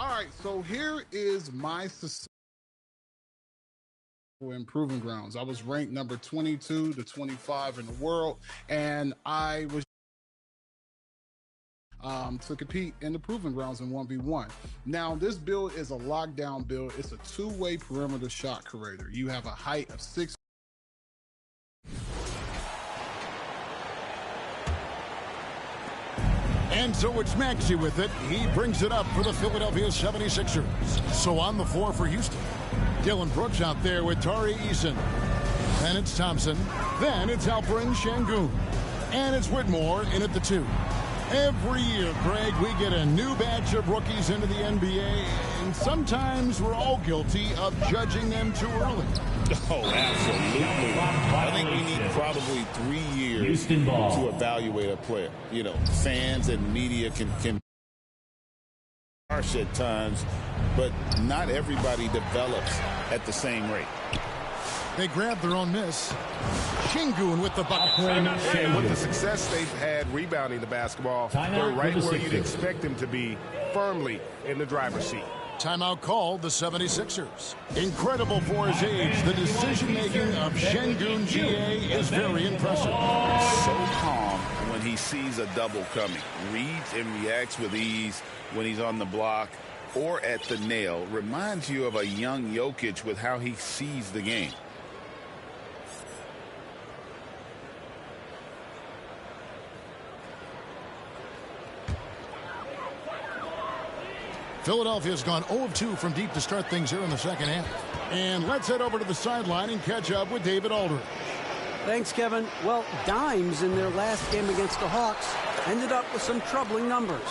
All right, so here is my improving grounds. I was ranked number 22 to 25 in the world, and I was to compete in the proving grounds in 1v1. Now, this build is a lockdown build. It's a two-way perimeter shot creator. You have a height of 6. And so it's Maxey with it. He brings it up for the Philadelphia 76ers. So on the floor for Houston, Dillon Brooks out there with Tari Eason. Then it's Thompson. Then it's Alperen Sengun. And it's Whitmore in at the 2. Every year, Greg, we get a new batch of rookies into the NBA, and sometimes we're all guilty of judging them too early. Oh, absolutely. I think we need probably 3 years to evaluate a player. You know, fans and media can harsh at times, but not everybody develops at the same rate. They grab their own miss. Sengun with the bucket. And with the success they've had rebounding the basketball, they're right where you'd expect them to be, firmly in the driver's seat. Timeout called the 76ers. Incredible for his age. The decision-making of Sengun GA is very impressive. So calm when he sees a double coming. Reads and reacts with ease when he's on the block or at the nail. Reminds you of a young Jokic with how he sees the game. Philadelphia's gone 0 of 2 from deep to start things here in the second half. And let's head over to the sideline and catch up with David Aldridge. Thanks, Kevin. Well, Dimes in their last game against the Hawks ended up with some troubling numbers.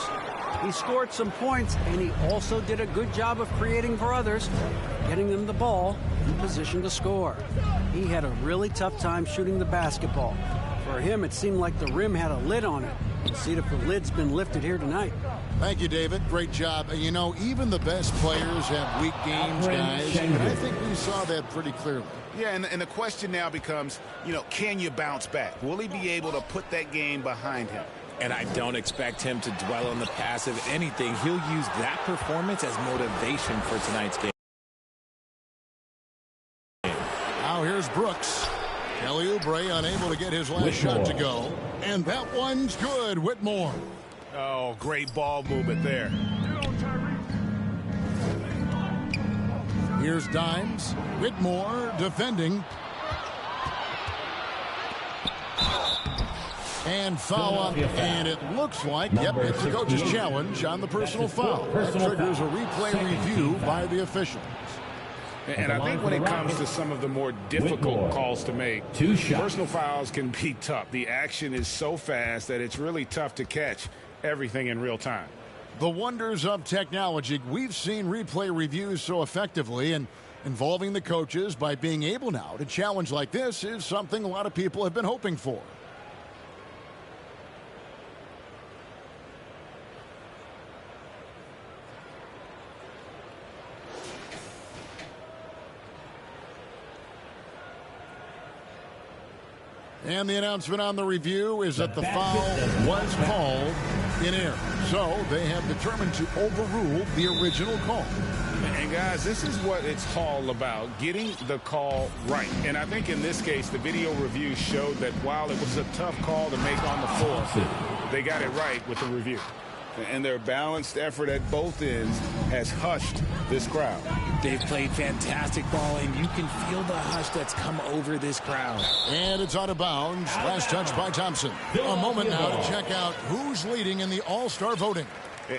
He scored some points, and he also did a good job of creating for others, getting them the ball in position to score. He had a really tough time shooting the basketball. For him, it seemed like the rim had a lid on it. We'll see if the lid's been lifted here tonight. Thank you, David. Great job. You know, even the best players have weak games, guys. And I think we saw that pretty clearly. Yeah, and the question now becomes, you know, can you bounce back? Will he be able to put that game behind him? And I don't expect him to dwell on the past. If anything, he'll use that performance as motivation for tonight's game. Now here's Brooks. Kelly Oubre unable to get his last shot to go. And that one's good. Whitmore. Oh, great ball movement there. Here's Dimes. Whitmore defending. And foul on, and it looks like, yep, it's the coach's challenge on the personal foul. That triggers a replay review by the official. And I think when it comes to some of the more difficult calls to make, personal fouls can be tough. The action is so fast that it's really tough to catch everything in real time. The wonders of technology. We've seen replay reviews so effectively, and involving the coaches by being able now to challenge like this is something a lot of people have been hoping for. And the announcement on the review is that the foul was called in air. So they have determined to overrule the original call. And guys, this is what it's all about, getting the call right. And I think in this case, the video review showed that while it was a tough call to make on the floor, they got it right with the review. And their balanced effort at both ends has hushed this crowd. They've played fantastic ball, and you can feel the hush that's come over this crowd. And it's out of bounds. Last touch by Thompson. A moment now to check out who's leading in the All-Star voting.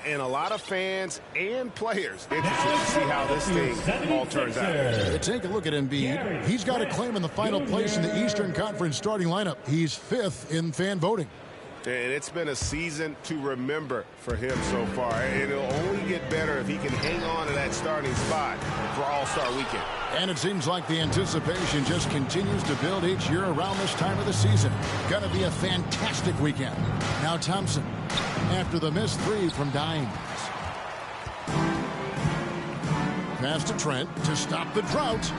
And a lot of fans and players interested to see how this thing all turns out. Take a look at Embiid. He's got a claim in the final place in the Eastern Conference starting lineup. He's 5th in fan voting. And it's been a season to remember for him so far. And it'll only get better if he can hang on to that starting spot for All-Star Weekend. And it seems like the anticipation just continues to build each year around this time of the season. Gonna be a fantastic weekend. Now Thompson, after the missed 3 from Dimes. Pass to Trent to stop the drought.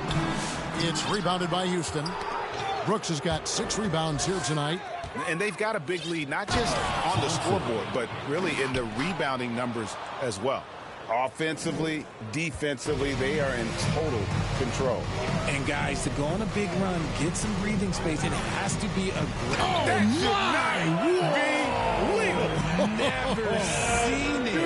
It's rebounded by Houston. Brooks has got 6 rebounds here tonight. And they've got a big lead, not just on the scoreboard, but really in the rebounding numbers as well. Offensively, defensively, they are in total control. And guys, to go on a big run, get some breathing space, it has to be a great... That should not be legal. Never seen it.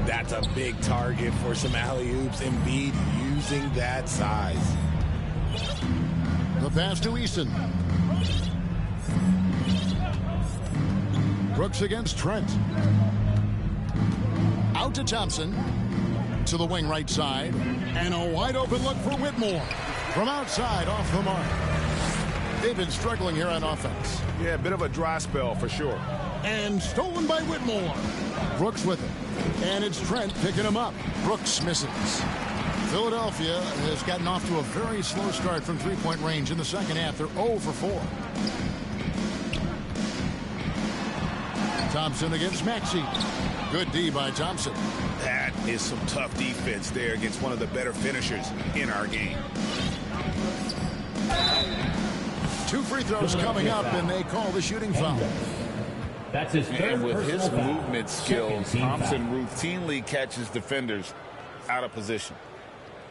That's a big target for some alley-oops. Embiid using that size. The pass to Eason. Brooks against Trent. Out to Thompson. To the wing right side. And a wide open look for Whitmore. From outside, off the mark. They've been struggling here on offense. Yeah, a bit of a dry spell for sure. And stolen by Whitmore. Brooks with it. And it's Trent picking him up. Brooks misses. Philadelphia has gotten off to a very slow start from three-point range in the second half. They're 0 for 4. Thompson against Maxey. Good D by Thompson. That is some tough defense there against one of the better finishers in our game. 2 free throws coming up, and they call the shooting foul. That's his third. And with his foul. movement skills, Thompson routinely catches defenders out of position.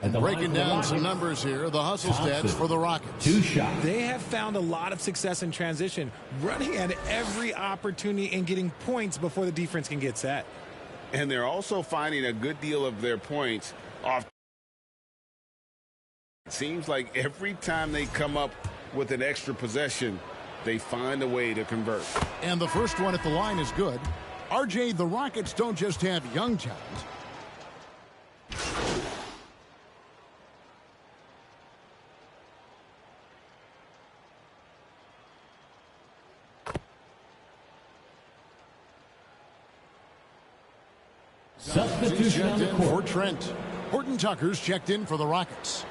Breaking down some numbers here, the hustle stats for the Rockets. 2 shots. They have found a lot of success in transition, running at every opportunity and getting points before the defense can get set. And they're also finding a good deal of their points off. It seems like every time they come up with an extra possession, they find a way to convert. And the first one at the line is good. RJ, the Rockets don't just have young talent. Substitution on the Checked in court. for Trent. Horton Tucker's checked in for the Rockets.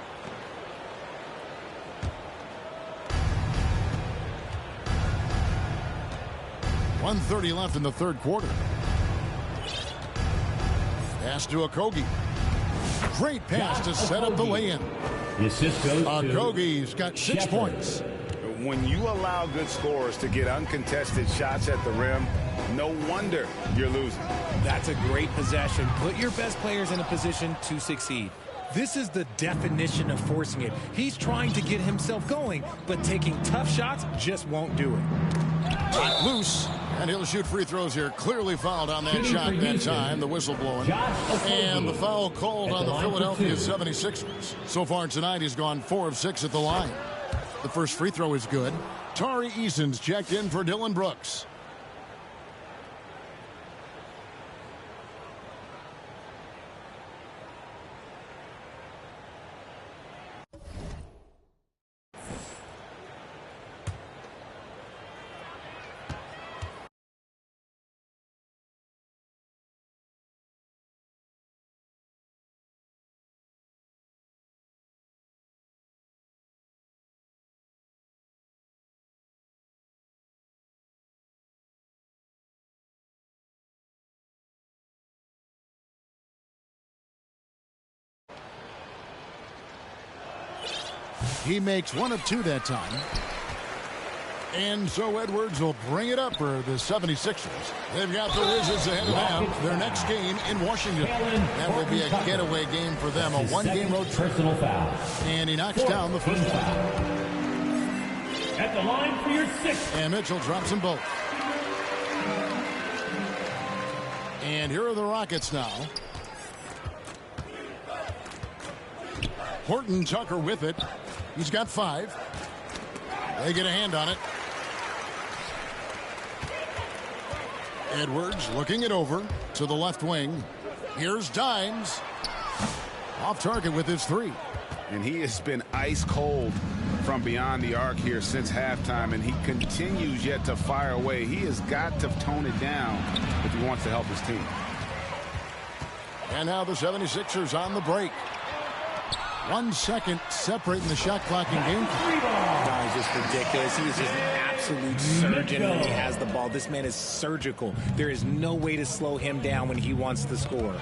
.130 left in the third quarter. Pass to Okogie. Great pass to set up the lay-in. The assist goes to Okogie's got 6 Shepherd. points. When you allow good scorers to get uncontested shots at the rim, no wonder you're losing. That's a great possession. Put your best players in a position to succeed. This is the definition of forcing it. He's trying to get himself going, but taking tough shots just won't do it. Loose, and he'll shoot free throws here. Clearly fouled on that Shooting shot for that Houston. time. The whistle blowing. Josh Okogie. And the foul called At on the the line for Philadelphia 2. 76ers. So far tonight, he's gone 4 of 6 at the line. The first free throw is good. Tari Eason's checked in for Dylan Brooks. He makes 1 of 2 that time. And so Edwards will bring it up for the 76ers. They've got the Wizards ahead of them. Their next game in Washington. That will be a getaway game for them. A 1-game road trip. Personal foul. And he knocks down the first one. At the line for your 6th. And Mitchell drops them both. And here are the Rockets now. Horton Tucker with it. He's got 5. They get a hand on it. Edwards looking it over to the left wing. Here's Dimes. Off target with his 3. And he has been ice cold from beyond the arc here since halftime, and he continues yet to fire away. He has got to tone it down if he wants to help his team. And now the 76ers on the break. 1 second separating the shot clock and game clock. Guys, just ridiculous. He is just an absolute surgeon when he has the ball. This man is surgical. There is no way to slow him down when he wants to score.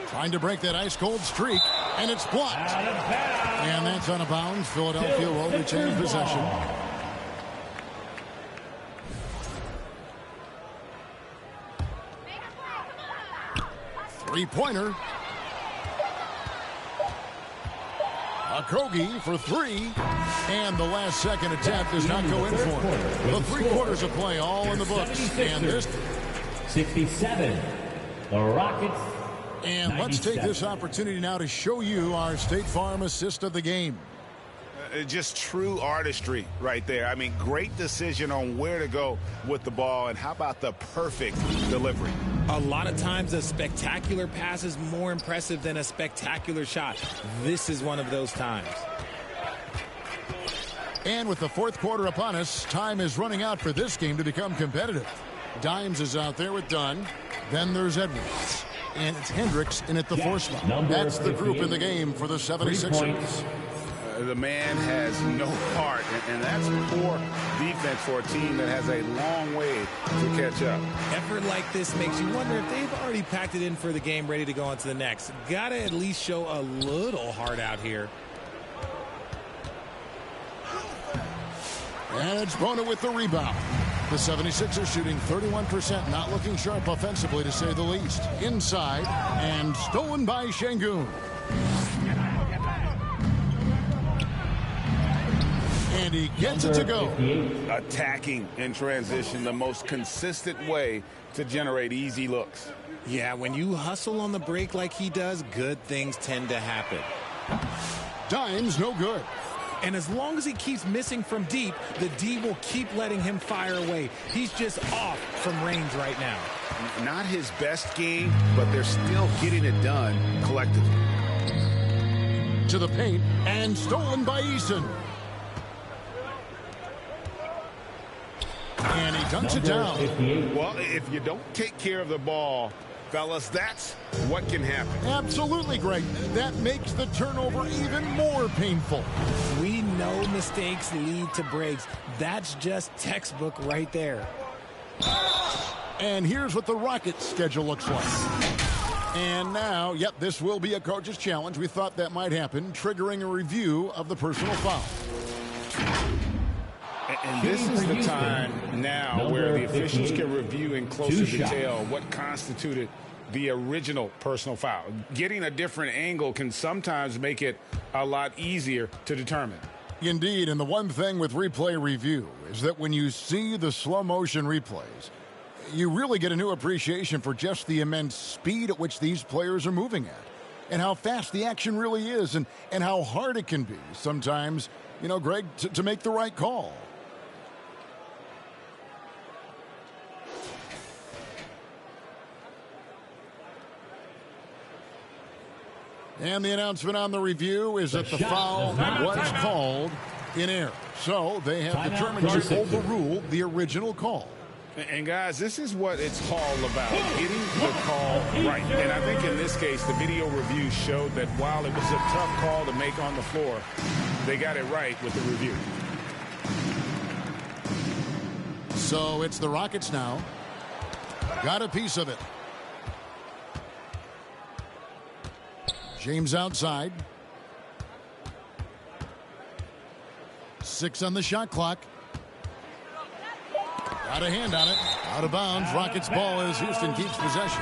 Trying to break that ice-cold streak, and it's blocked. And that's out of bounds. Philadelphia will retain possession. Three-pointer. Okogie for three. And the last second attempt does not go in for it. The 3 quarters of play all in the books. And this 67. The Rockets. And let's take this opportunity now to show you our State Farm assist of the game. Just true artistry right there. I mean, great decision on where to go with the ball, and how about the perfect delivery? A lot of times a spectacular pass is more impressive than a spectacular shot. This is one of those times. And with the 4th quarter upon us, time is running out for this game to become competitive. Dimes is out there with Dunn. Then there's Edwards. And it's Hendricks in at the 4 spot. That's the group in the game for the 76ers. The man has no heart, and that's poor defense for a team that has a long way to catch up. Effort like this makes you wonder if they've already packed it in for the game, ready to go on to the next. Gotta at least show a little heart out here. And it's Bona with the rebound. The 76ers shooting 31%, not looking sharp offensively to say the least. Inside, and stolen by Şengün. And he gets it to go. Attacking in transition, the most consistent way to generate easy looks. Yeah, when you hustle on the break like he does, good things tend to happen. Dimes no good. And as long as he keeps missing from deep, the D will keep letting him fire away. He's just off from range right now. Not his best game, but they're still getting it done collectively. To the paint, and stolen by Eason. And he dunks it down. Well, if you don't take care of the ball, fellas, that's what can happen. Absolutely, Greg. That makes the turnover even more painful. We know mistakes lead to breaks. That's just textbook right there. And here's what the Rockets' schedule looks like. And now, yep, this will be a coach's challenge. We thought that might happen, triggering a review of the personal foul. And this is the time now where the officials can review in closer detail what constituted the original personal foul. Getting a different angle can sometimes make it a lot easier to determine. Indeed, and the one thing with replay review is that when you see the slow motion replays, you really get a new appreciation for just the immense speed at which these players are moving at, and how fast the action really is, and how hard it can be sometimes, you know, Greg, to make the right call. And the announcement on the review is that the foul was called in error. So they have determined to overrule the original call. And guys, this is what it's all about, getting the call right. And I think in this case, the video review showed that while it was a tough call to make on the floor, they got it right with the review. So it's the Rockets now. Got a piece of it. James outside. 6 on the shot clock. Got a hand on it. Out of bounds. Rockets ball as Houston keeps possession.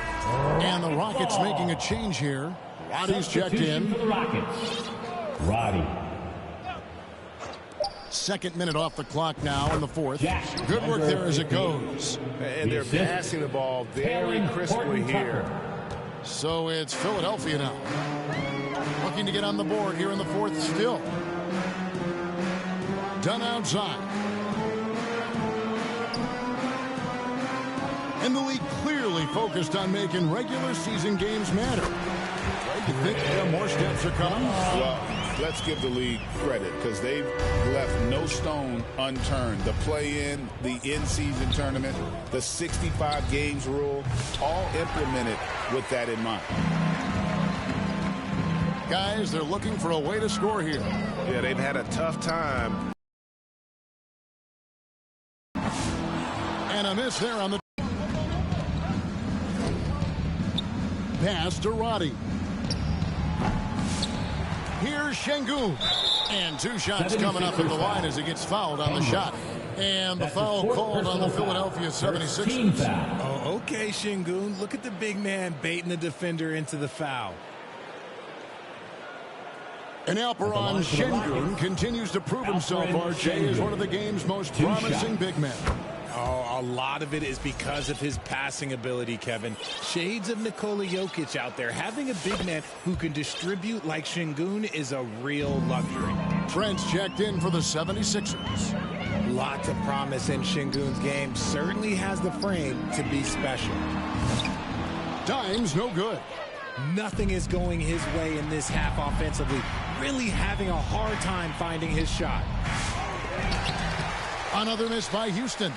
And the Rockets making a change here. Roddy's checked in. For the Rockets. Roddy. 2nd minute off the clock now in the 4th. Good work there as it goes. And they're passing the ball very crisply here. So it's Philadelphia now. Looking to get on the board here in the 4th still. Dunn outside. And the league clearly focused on making regular season games matter. Do you think more steps are coming? Well, let's give the league credit because they've left no stone unturned. The play-in, the in-season tournament, the 65 games rule, all implemented with that in mind. Guys, they're looking for a way to score here. Yeah, they've had a tough time. And a miss there on the pass to Roddy. Here's Şengün. And 2 shots coming up at the line as he gets fouled on the shot. And the foul called on the Philadelphia 76ers. Oh, okay, Şengün. Look at the big man baiting the defender into the foul. And Alperen Şengün continues to prove himself, RJ, as one of the game's most promising big men. Oh, a lot of it is because of his passing ability, Kevin. Shades of Nikola Jokic out there. Having a big man who can distribute like Şengün is a real luxury. Trent's checked in for the 76ers. Lots of promise in Şengün's game. Certainly has the frame to be special. Dimes no good. Nothing is going his way in this half offensively. Really having a hard time finding his shot. Another miss by Houston.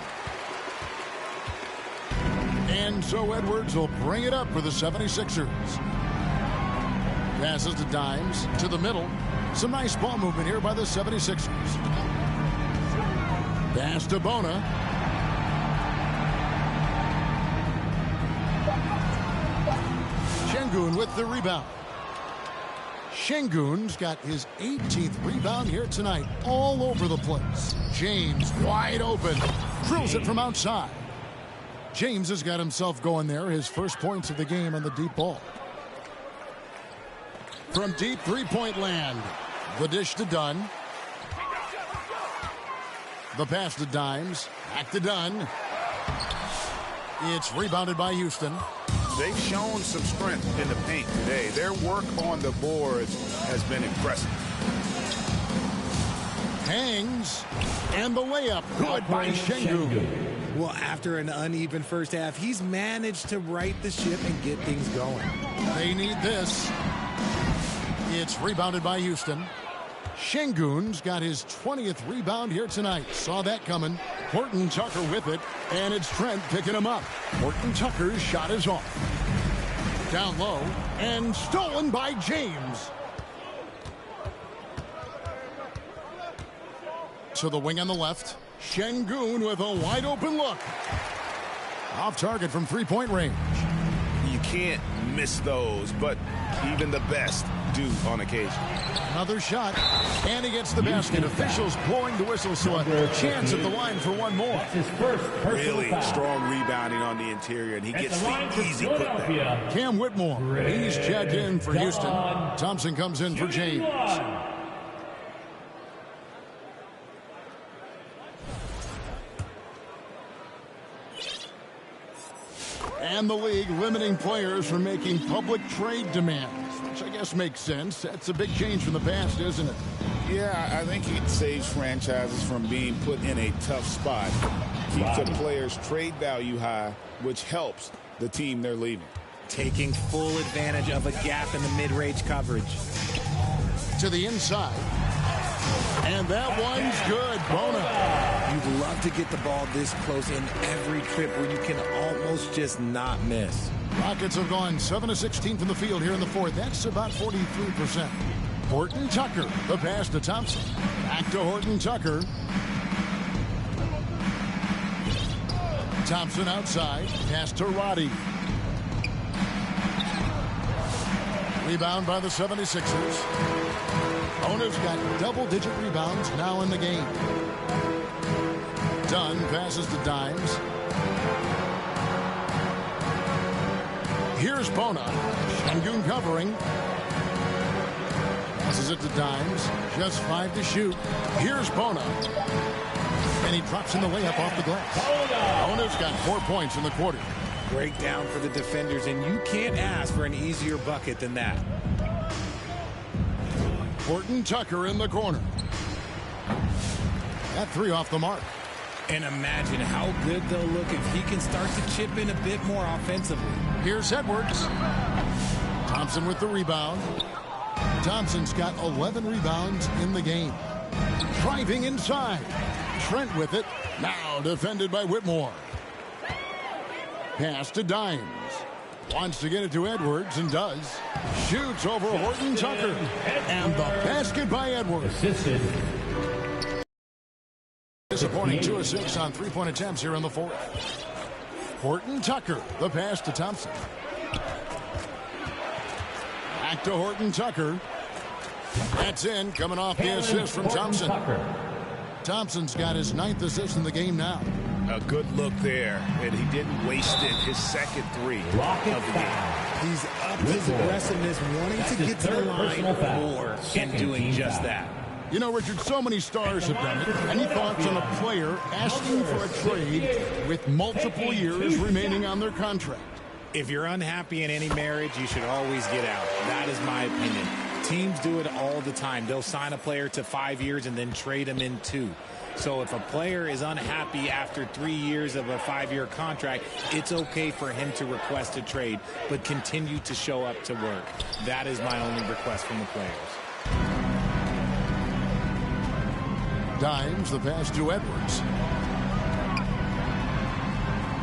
And so Edwards will bring it up for the 76ers. Passes to Dimes to the middle. Some nice ball movement here by the 76ers. Pass to Bona. Şengün with the rebound. Şengün's got his 18th rebound here tonight, all over the place. James wide open, drills it from outside. James has got himself going there, his first points of the game on the deep ball. From deep three-point land, the dish to Dunn. The pass to Dimes, back to Dunn. It's rebounded by Houston. They've shown some strength in the paint today. Their work on the boards has been impressive. Hangs, and the layup good by Şengün. Well, after an uneven first half, he's managed to right the ship and get things going. They need this. It's rebounded by Houston. Şengün's got his 20th rebound here tonight. Saw that coming. Horton Tucker with it, and it's Trent picking him up. Horton Tucker's shot is off. Down low, and stolen by James. To the wing on the left. Şengün with a wide open look. Off target from three-point range. You can't miss those, but even the best do on occasion. Another shot, and he gets the basket. Officials blowing the whistle, so a chance at the line for one more. That's his first Really foul. strong rebounding on the interior, and he gets the easy putback. Cam Whitmore, he's checked in for Houston. Thompson comes in for James. And the league limiting players from making public trade demands, which I guess makes sense. That's a big change from the past, isn't it? Yeah, I think it saves franchises from being put in a tough spot. Keeps a player's trade value high, which helps the team they're leaving. Taking full advantage of a gap in the mid-range coverage. To the inside. And that one's good. Bona. You'd love to get the ball this close in every trip where you can almost just not miss. Rockets have gone 7 of 16 from the field here in the fourth. That's about 43%. Horton Tucker, the pass to Thompson. Back to Horton Tucker. Thompson outside. Pass to Roddy. Rebound by the 76ers. Bona's got double-digit rebounds now in the game. Dunn passes to Dimes. Here's Bona. Şengün covering. Passes it to Dimes. Just 5 to shoot. Here's Bona. And he drops in the layup off the glass. Bona's got 4 points in the quarter. Breakdown for the defenders, and you can't ask for an easier bucket than that. Horton Tucker in the corner. That three off the mark. And imagine how good they'll look if he can start to chip in a bit more offensively. Here's Edwards. Thompson with the rebound. Thompson's got 11 rebounds in the game. Driving inside. Trent with it. Now defended by Whitmore. Pass to Dimes. Wants to get it to Edwards and does. Shoots over Horton Tucker. And the basket by Edwards. Disappointing 2 of 6 on three-point attempts here in the fourth. Horton Tucker, the pass to Thompson. Back to Horton Tucker. That's in, coming off the assist from Thompson. Thompson's got his 9th assist in the game now. A good look there, and he didn't waste it. His second 3 of the game. He's upped his aggressiveness, wanting to get to the line more and doing just that. You know, Richard, so many stars have done it. Any thoughts on a player asking for a trade with multiple years remaining on their contract? If you're unhappy in any marriage, you should always get out. That is my opinion. Teams do it all the time. They'll sign a player to 5 years and then trade him in 2. So if a player is unhappy after 3 years of a 5-year contract, it's okay for him to request a trade, but continue to show up to work. That is my only request from the players. Dimes, the pass to Edwards.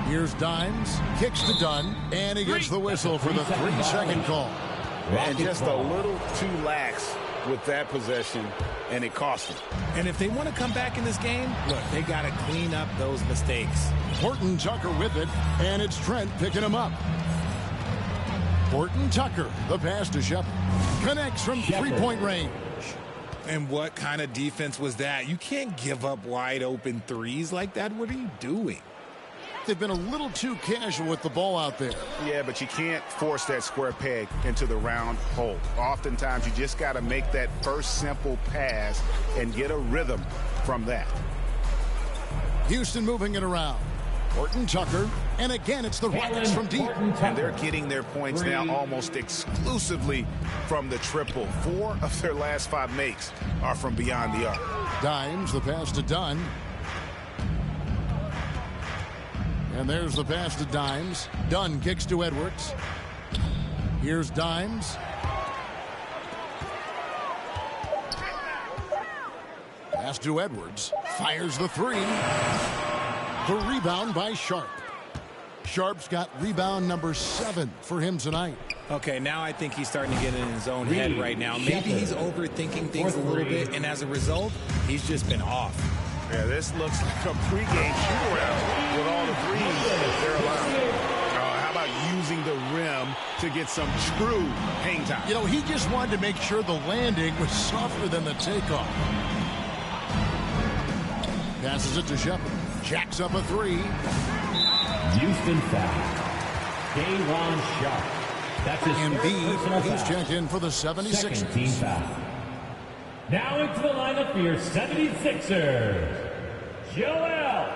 Here's Dimes, kicks to Dunn, and he gets the whistle for the 3-second call. And just a little too lax with that possession, and it cost him. And if they want to come back in this game, look, they got to clean up those mistakes. Horton Tucker with it, and it's Trent picking him up. Horton Tucker, the pass to Shepard. Connects from 3-point range. And what kind of defense was that? You can't give up wide open threes like that. What are you doing? They've been a little too casual with the ball out there. Yeah, but you can't force that square peg into the round hole. Oftentimes, you just got to make that first simple pass and get a rhythm from that. Houston moving it around. Horton Tucker, and again, it's the Rockets from deep. And they're getting their points now almost exclusively from the triple. 4 of their last 5 makes are from beyond the arc. Dimes, the pass to Dunn. And there's the pass to Dimes. Dunn kicks to Edwards. Here's Dimes. Pass to Edwards. Fires the 3. The rebound by Sharp. Sharp's got rebound number 7 for him tonight. Okay, now I think he's starting to get in his own head right now. Maybe he's overthinking things a little bit, and as a result, he's just been off. Yeah, this looks like a pregame shoot-around with all the threes they're allowing. How about using the rim to get some true hang time? You know, he just wanted to make sure the landing was softer than the takeoff. Passes it to Shepard. Jacks up a 3. Houston foul. Day'Ron Sharp. That's his Embiid, he's checked in for the 76ers. Second team foul. Now into the lineup for your 76ers, Joel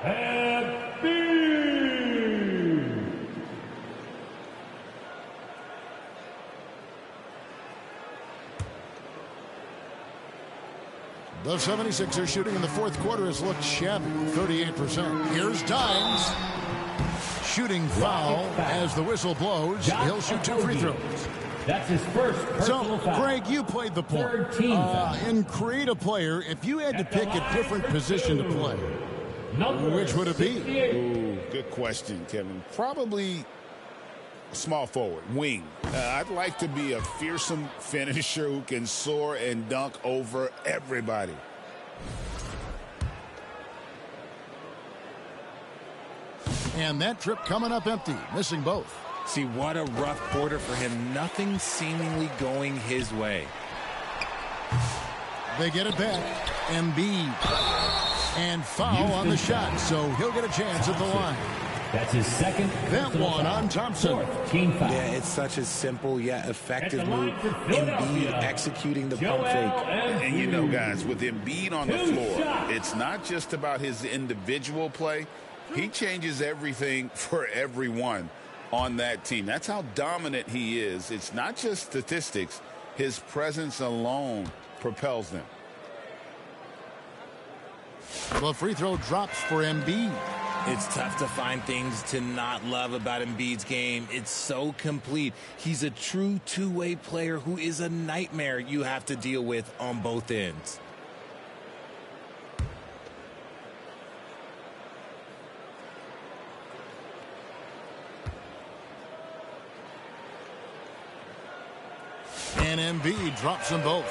Embiid. The 76ers shooting in the 4th quarter has looked shabby, 38%. Here's Dimes. Shooting foul as the whistle blows. He'll shoot 2 free throws. That's his first personal foul. Greg, you played the point. Third team foul. In create a player, if you had to pick a different position to play, which would it be? Ooh, good question, Kevin. Probably small forward, wing. I'd like to be a fearsome finisher who can soar and dunk over everybody. And that trip coming up empty, missing both. See, what a rough quarter for him. Nothing seemingly going his way. They get it back. Embiid. And foul on the shot, so he'll get a chance at the line. That's his second. That one on Thompson. Fourth team foul. Yeah, it's such a simple yet effective move. Embiid executing the pump fake. And you know, guys, with Embiid on the floor, it's not just about his individual play. He changes everything for everyone on that team. That's how dominant he is. It's not just statistics. His presence alone propels them. The free throw drops for Embiid. It's tough to find things to not love about Embiid's game. It's so complete. He's a true two-way player who is a nightmare you have to deal with on both ends. And Embiid drops them both.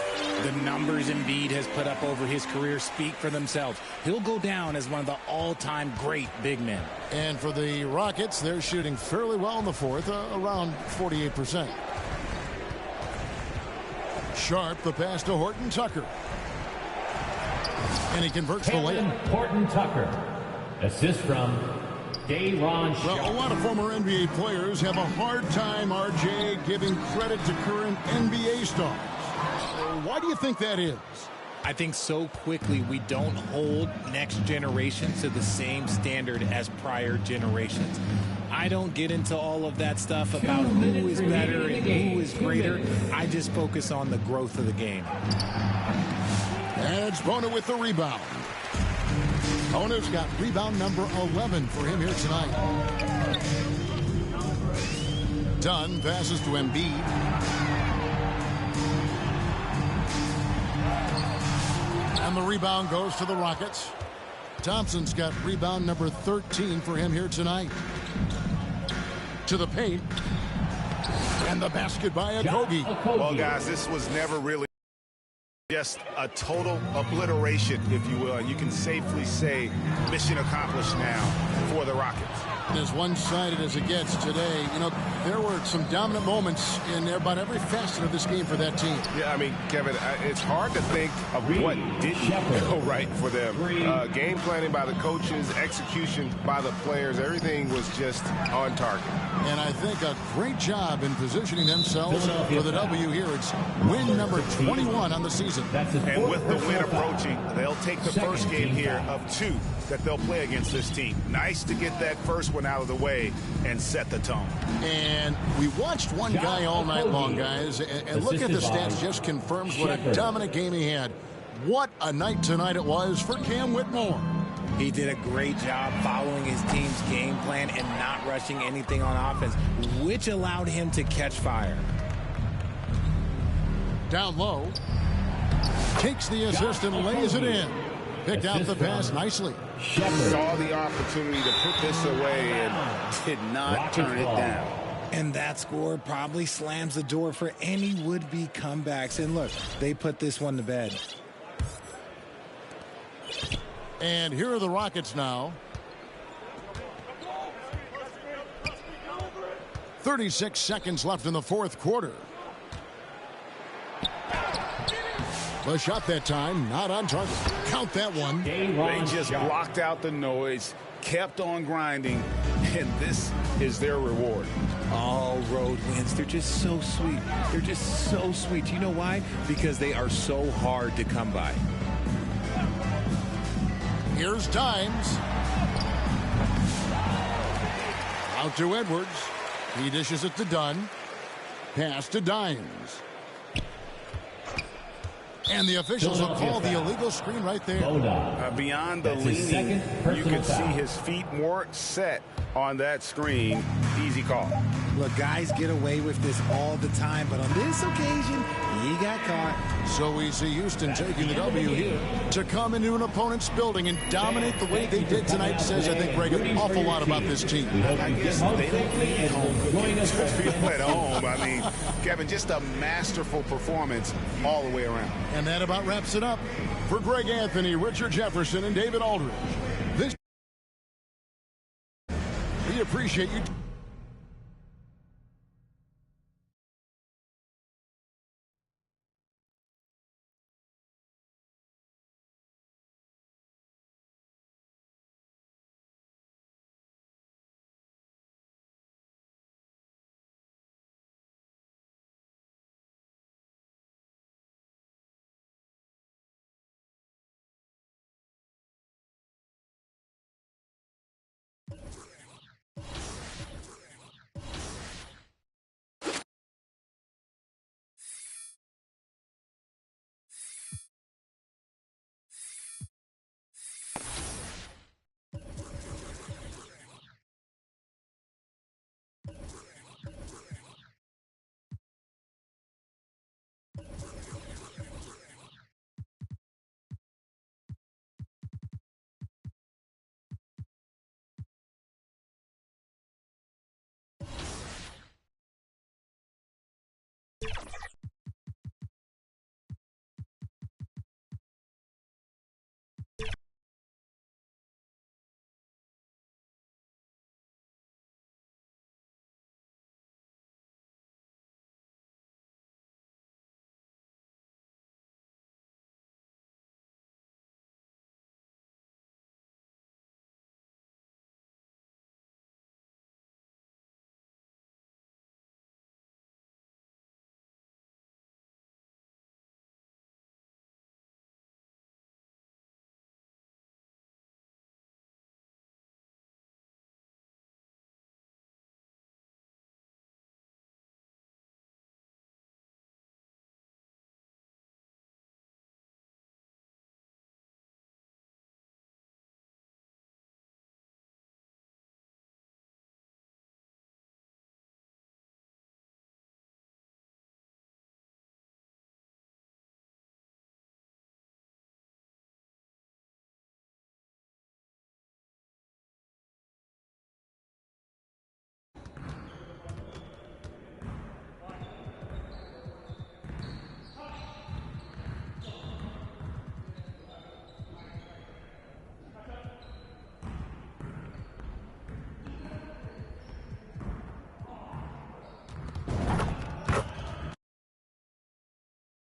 The numbers Embiid has put up over his career speak for themselves. He'll go down as one of the all-time great big men. And for the Rockets, they're shooting fairly well in the 4th, around 48%. Sharp, the pass to Horton Tucker. And he converts the layup. Horton Tucker. Assist from Day'Ron Sharp. Well, a lot of former NBA players have a hard time, RJ, giving credit to current NBA stars. Why do you think that is? I think so quickly we don't hold next generation to the same standard as prior generations. I don't get into all of that stuff about who is better and who is greater. I just focus on the growth of the game. And it's Bona with the rebound. Bona's got rebound number 11 for him here tonight. Dunn passes to Embiid. And the rebound goes to the Rockets. Thompson's got rebound number 13 for him here tonight. To the paint. And the basket by Okogie. Well, guys, this was never really just a total obliteration, if you will. And you can safely say mission accomplished now for the Rockets. As one-sided as it gets today, you know, there were some dominant moments in about every facet of this game for that team. Yeah, I mean, Kevin, it's hard to think of what didn't go right for them. Game planning by the coaches, execution by the players, everything was just on target. And I think a great job in positioning themselves for the W here. It's win number 21 on the season. And with the win approaching, they'll take the first game here of 2 that they'll play against this team. Nice to get that first one out of the way and set the tone. And we watched one guy all night long, guys, and look at the stats, just confirms what a dominant game he had. What a night tonight it was for Cam Whitmore. He did a great job following his team's game plan and not rushing anything on offense, which allowed him to catch fire. Down low. Takes the assist and lays it in. Picked out the pass nicely. Saw the opportunity to put this away and did not turn it down. And that score probably slams the door for any would-be comebacks. And look, they put this one to bed. And here are the Rockets now. 36 seconds left in the fourth quarter. The shot that time, not on target. Count that one. They just blocked out the noise, kept on grinding, and this is their reward. All road wins. They're just so sweet. They're just so sweet. You know why? Because they are so hard to come by. Here's Dimes. Out to Edwards. He dishes it to Dunn. Pass to Dimes. And the officials will call the illegal screen right there. Beyond the leaning, you can see his feet more set on that screen. Easy call. Look, guys get away with this all the time, but on this occasion, he got caught. So we see Houston taking the W here. To come into an opponent's building and dominate the way they did tonight says, I think, Greg, an awful lot about this team. I guess they don't need home to feel at home. I mean, Kevin, just a masterful performance all the way around. And that about wraps it up. For Greg Anthony, Richard Jefferson, and David Aldridge, we appreciate you.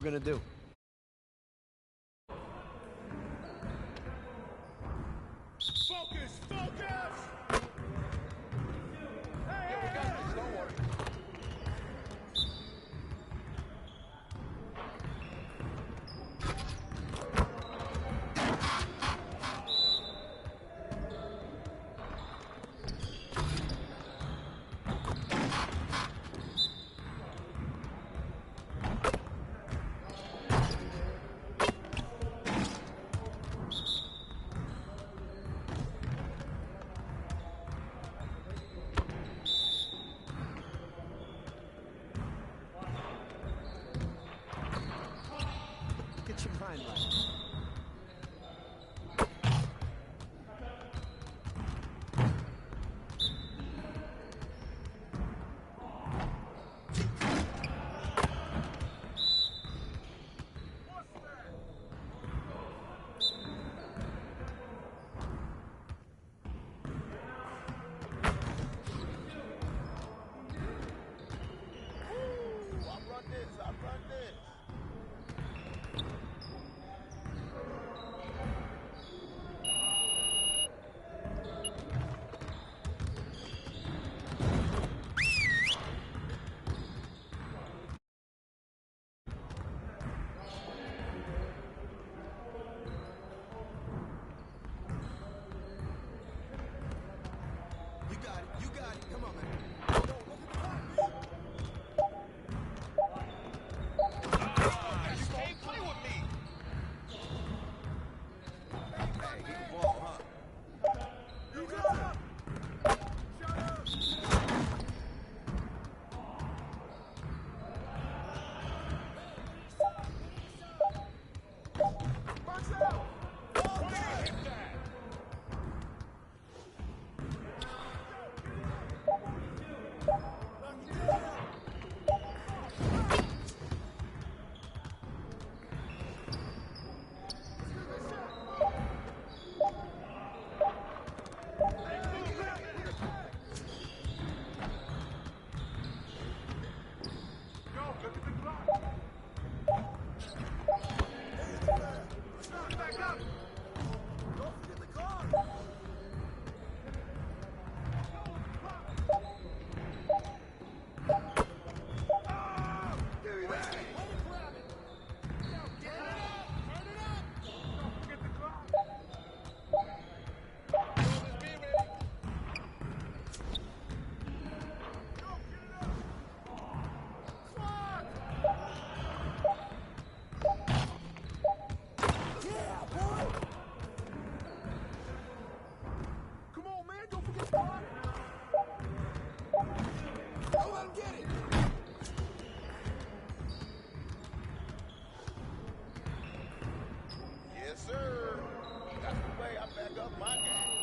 going to do. Focus! Focus! Get your mind right. I run this. You got it. Come on, man. Yes, sir. That's the way I back up my game.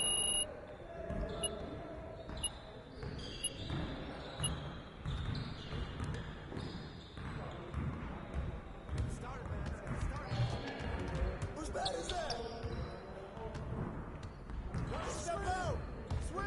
Whose bat is that? Step out! Switch!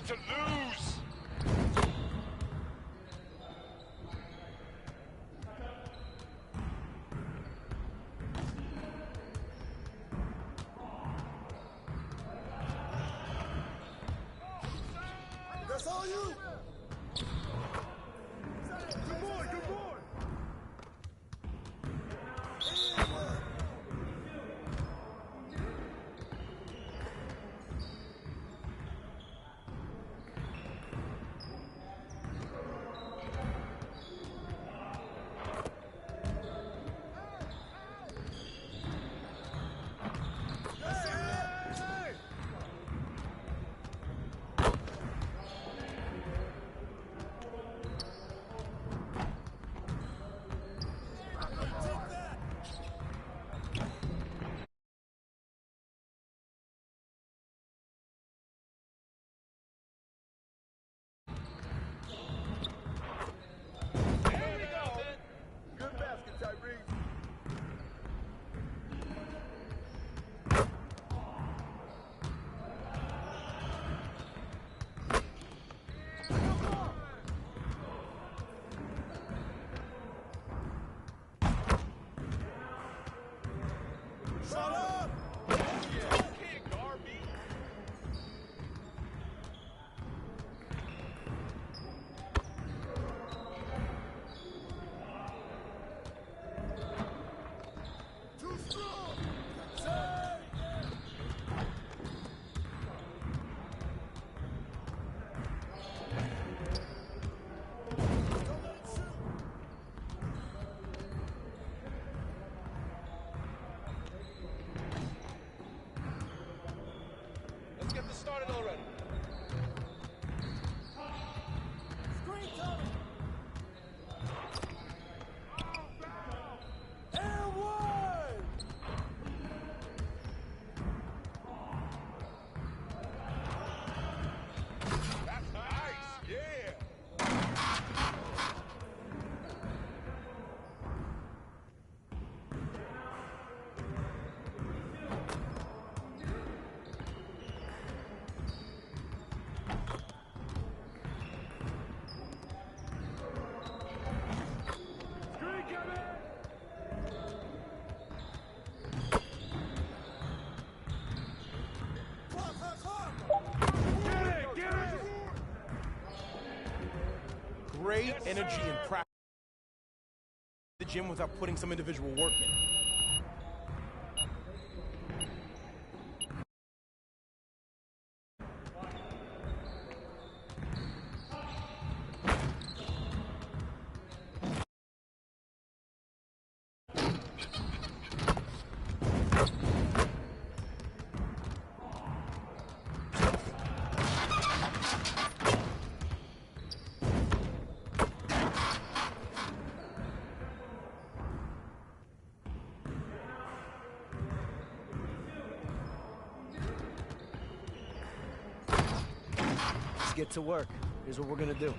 to lose. That's all you. Good boy, good boy. Started already. Screen coming. And one. That's nice. Yeah. Great energy and practice the gym without putting some individual work in. Get to work. Here's what we're gonna do.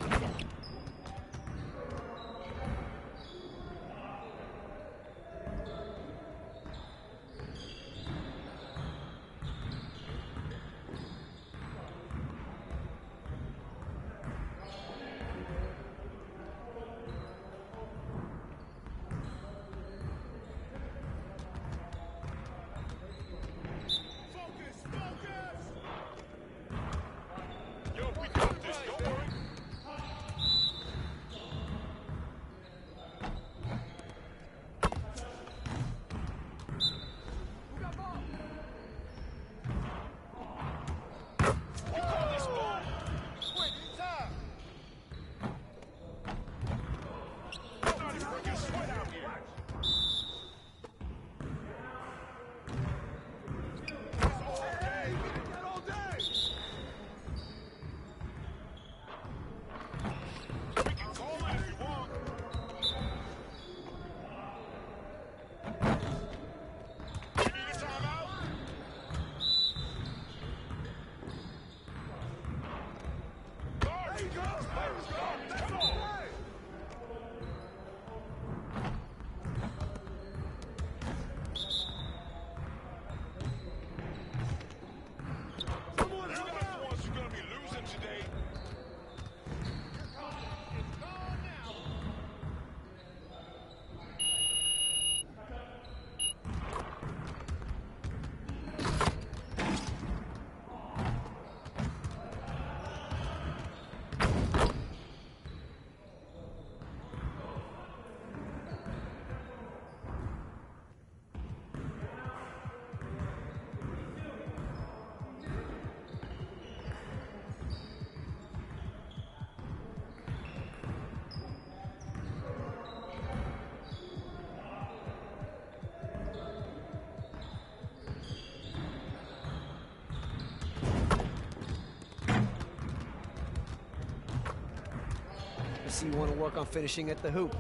see you want to work on finishing at the hoop.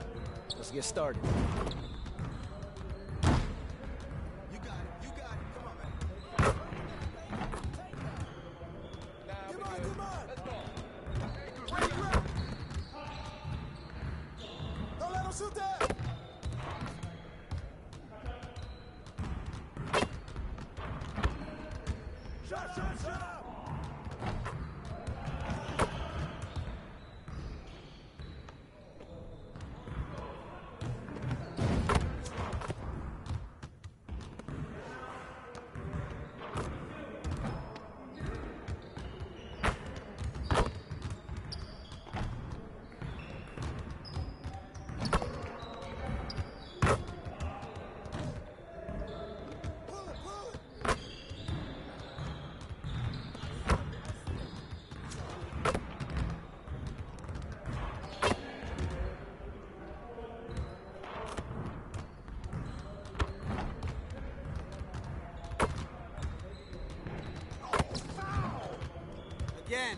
Let's get started. You got it. You got it. Come on, man. Come on, come on. Let's go. Don't let him shoot that. Shot, shot, shot.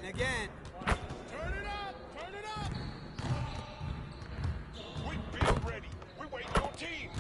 Again. Turn it up! Turn it up! We've been ready. We're waiting on team.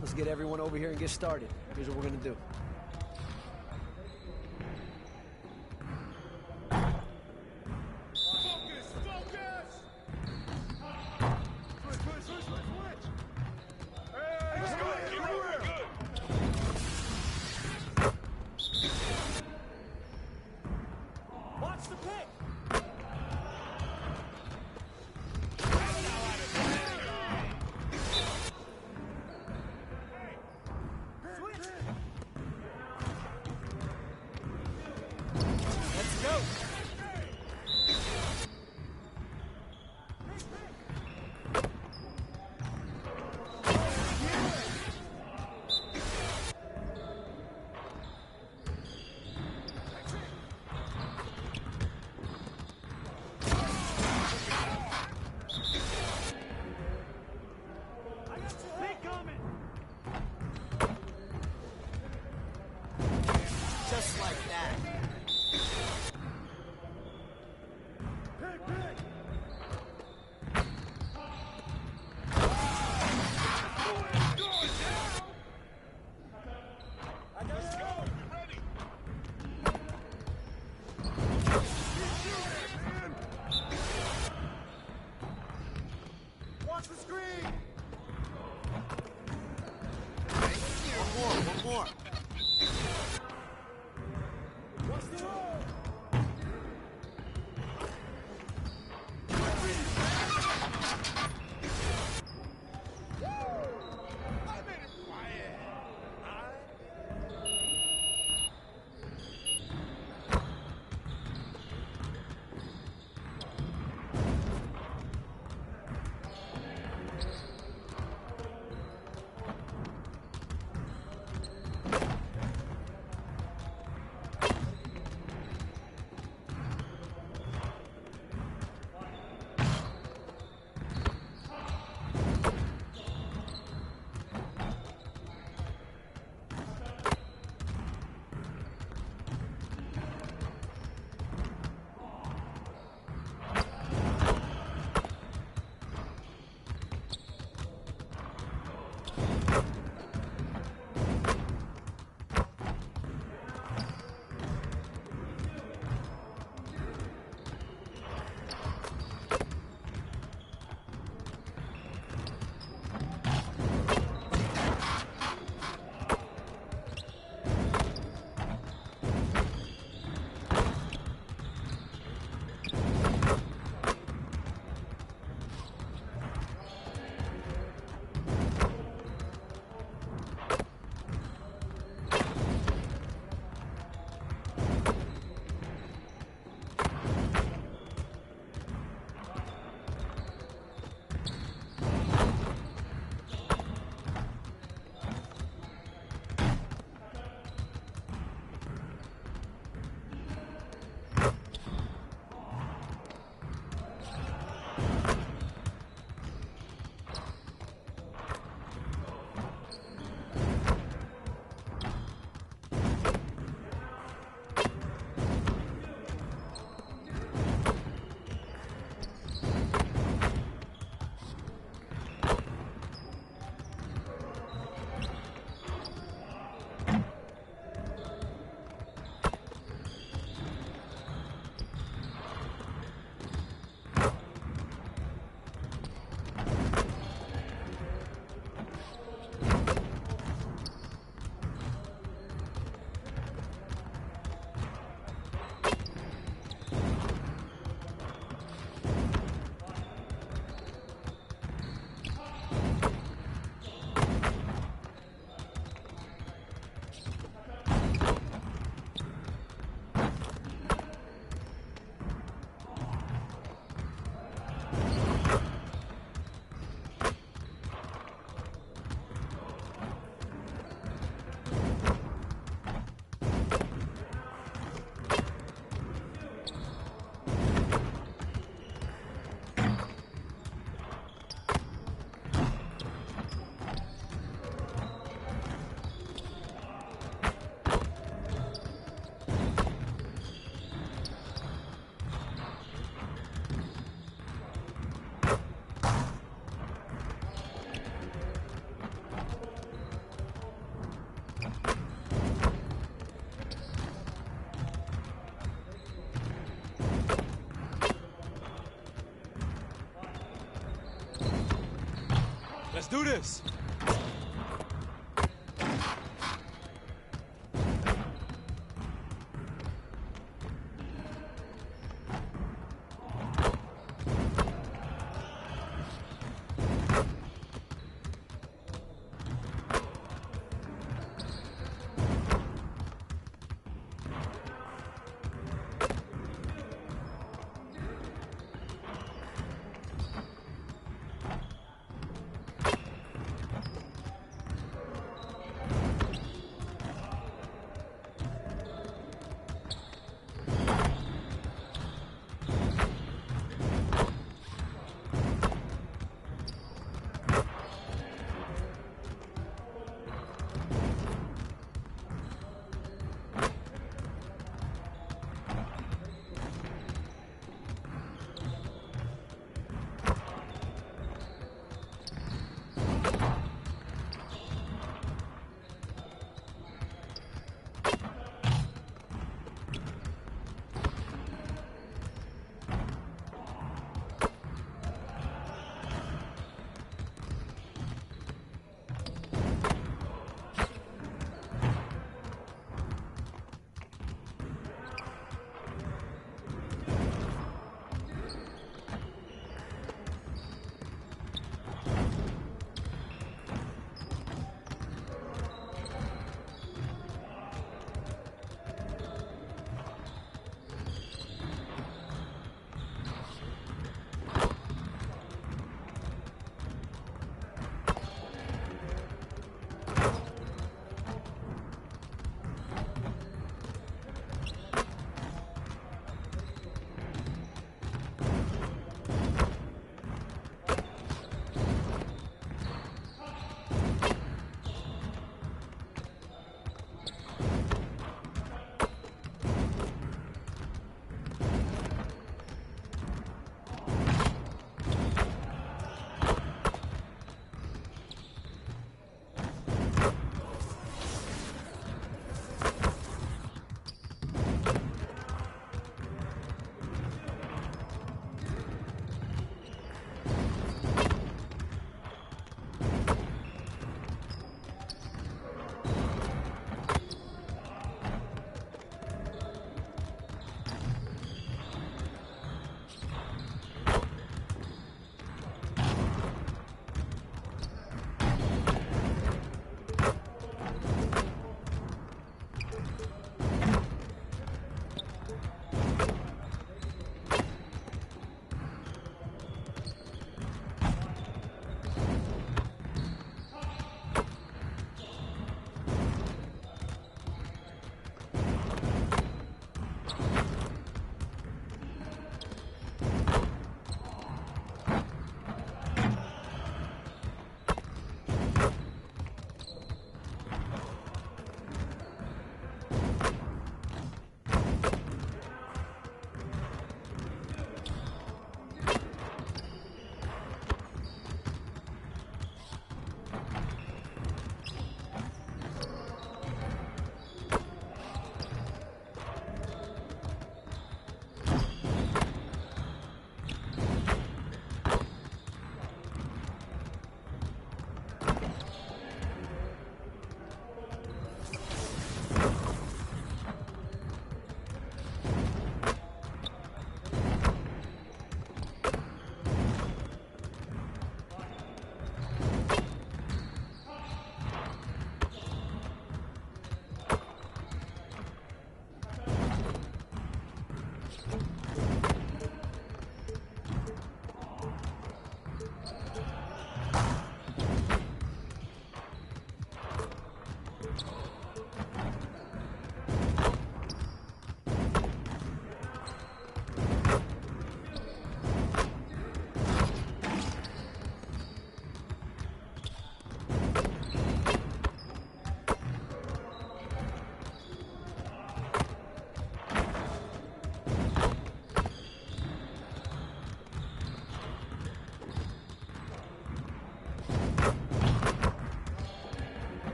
Let's get everyone over here and get started. Here's what we're going to do. Focus! Focus! Switch! Hey, let's go! Get real good! Watch the pick! Just like that. Let's go! We ready? Watch the screen! One more. Watch the roll! I made it quiet. Let's do this.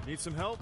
Need some help?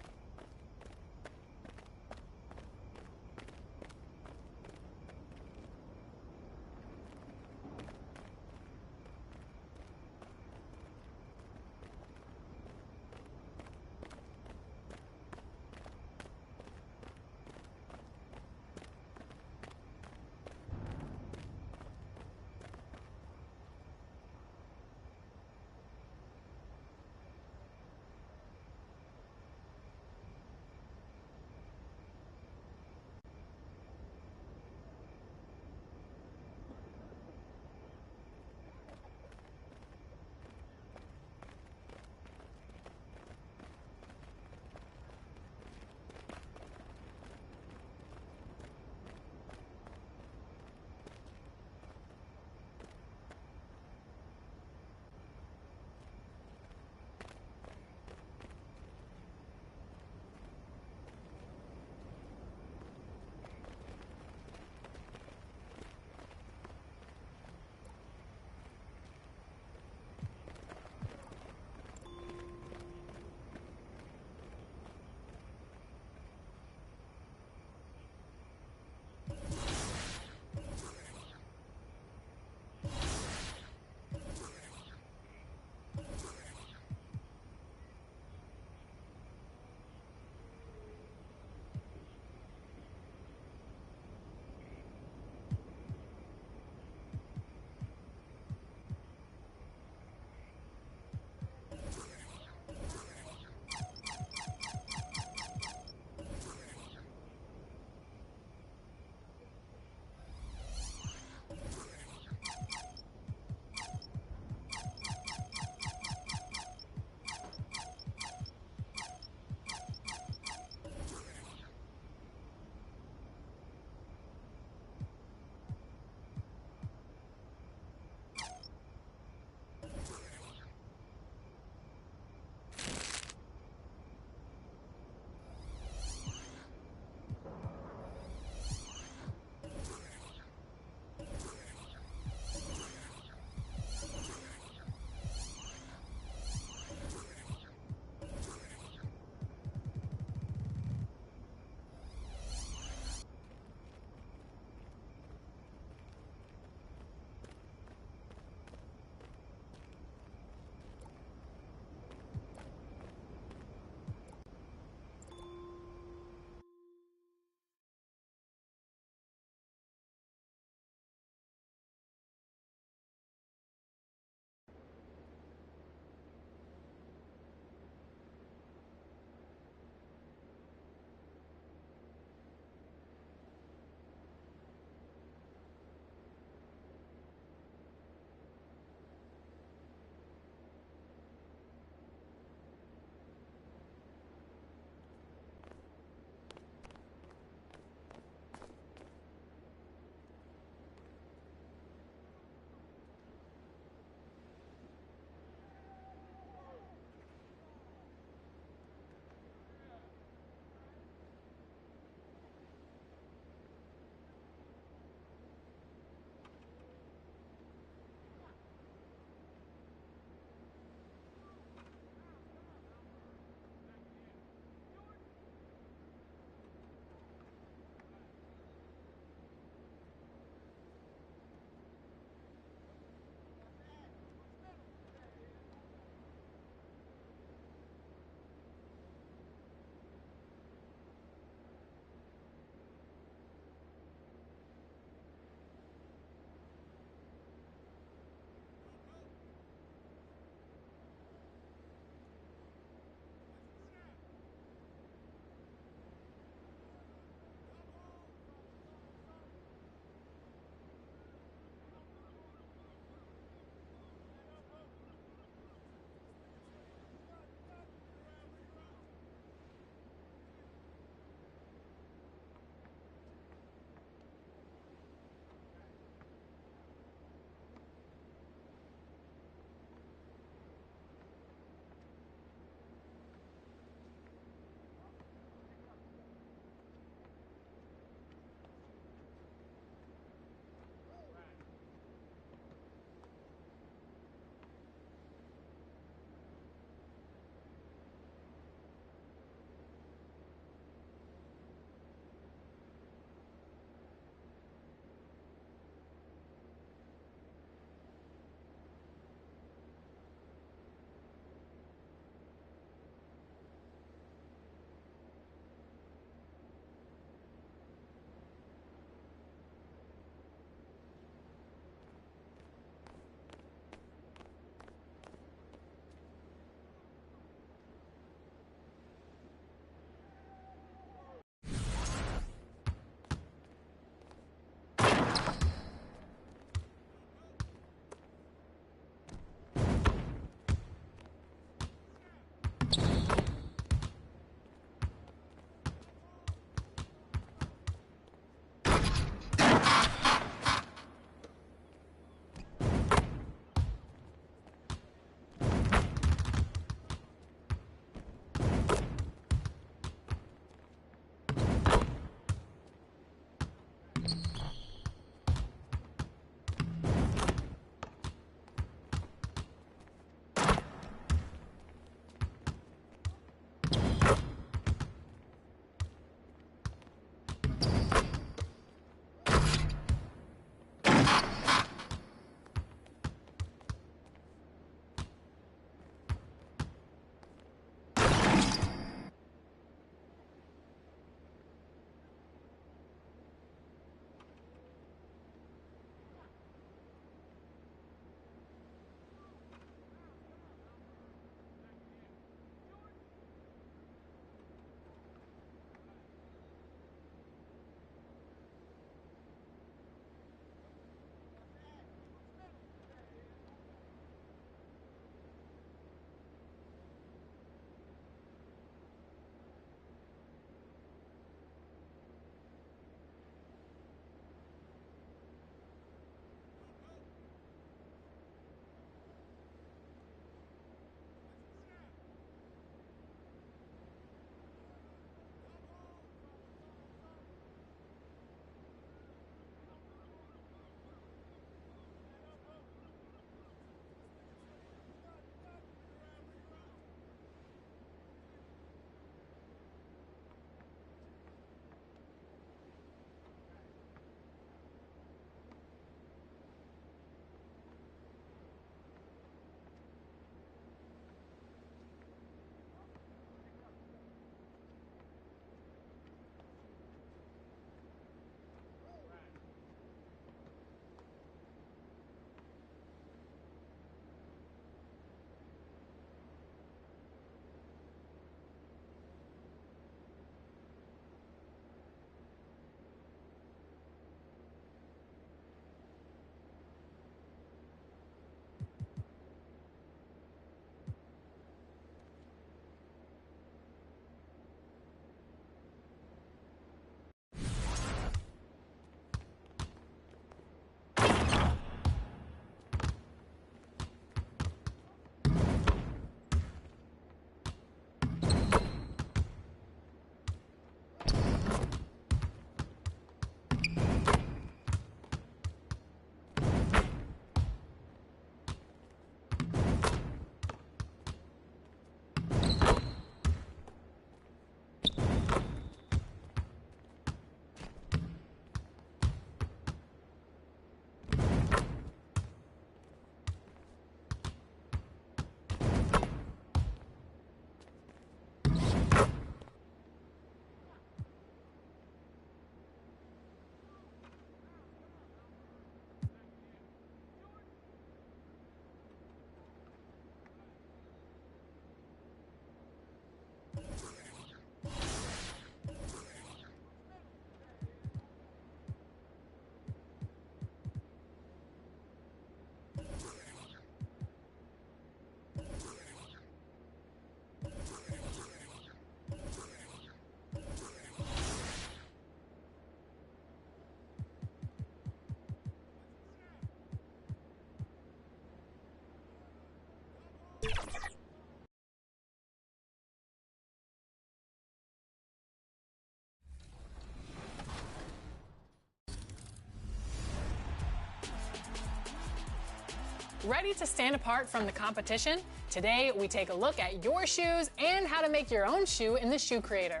Ready to stand apart from the competition? Today, we take a look at your shoes and how to make your own shoe in the Shoe Creator.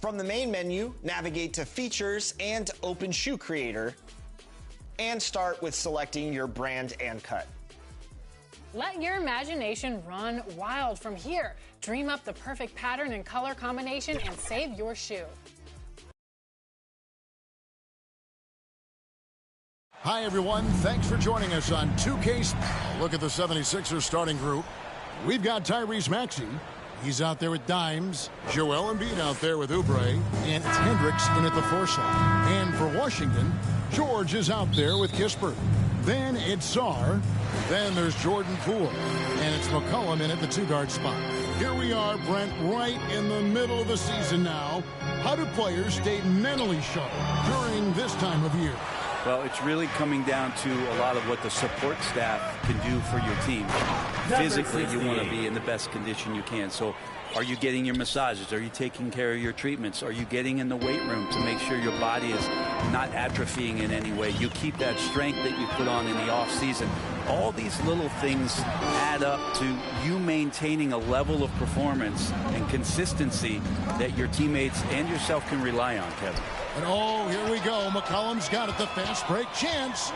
From the main menu, navigate to Features and open Shoe Creator, and start with selecting your brand and cut. Let your imagination run wild from here. Dream up the perfect pattern and color combination and save your shoe. Hi, everyone. Thanks for joining us on 2K. Look at the 76ers starting group. We've got Tyrese Maxey. He's out there with Dimes. Joel Embiid out there with Oubre. And it's Hendricks in at the 4 slot. And for Washington, George is out there with Kispert. Then it's Sarr. Then there's Jordan Poole. And it's McCollum in at the 2-guard spot. Here we are, Brent, right in the middle of the season now. How do players stay mentally sharp during this time of year? Well, it's really coming down to a lot of what the support staff can do for your team. Physically, you want to be in the best condition you can. So are you getting your massages? Are you taking care of your treatments? Are you getting in the weight room to make sure your body is not atrophying in any way? You keep that strength that you put on in the off season. All these little things add up to you maintaining a level of performance and consistency that your teammates and yourself can rely on, Kevin. And oh, here we go. McCollum's got it. The fast break chance.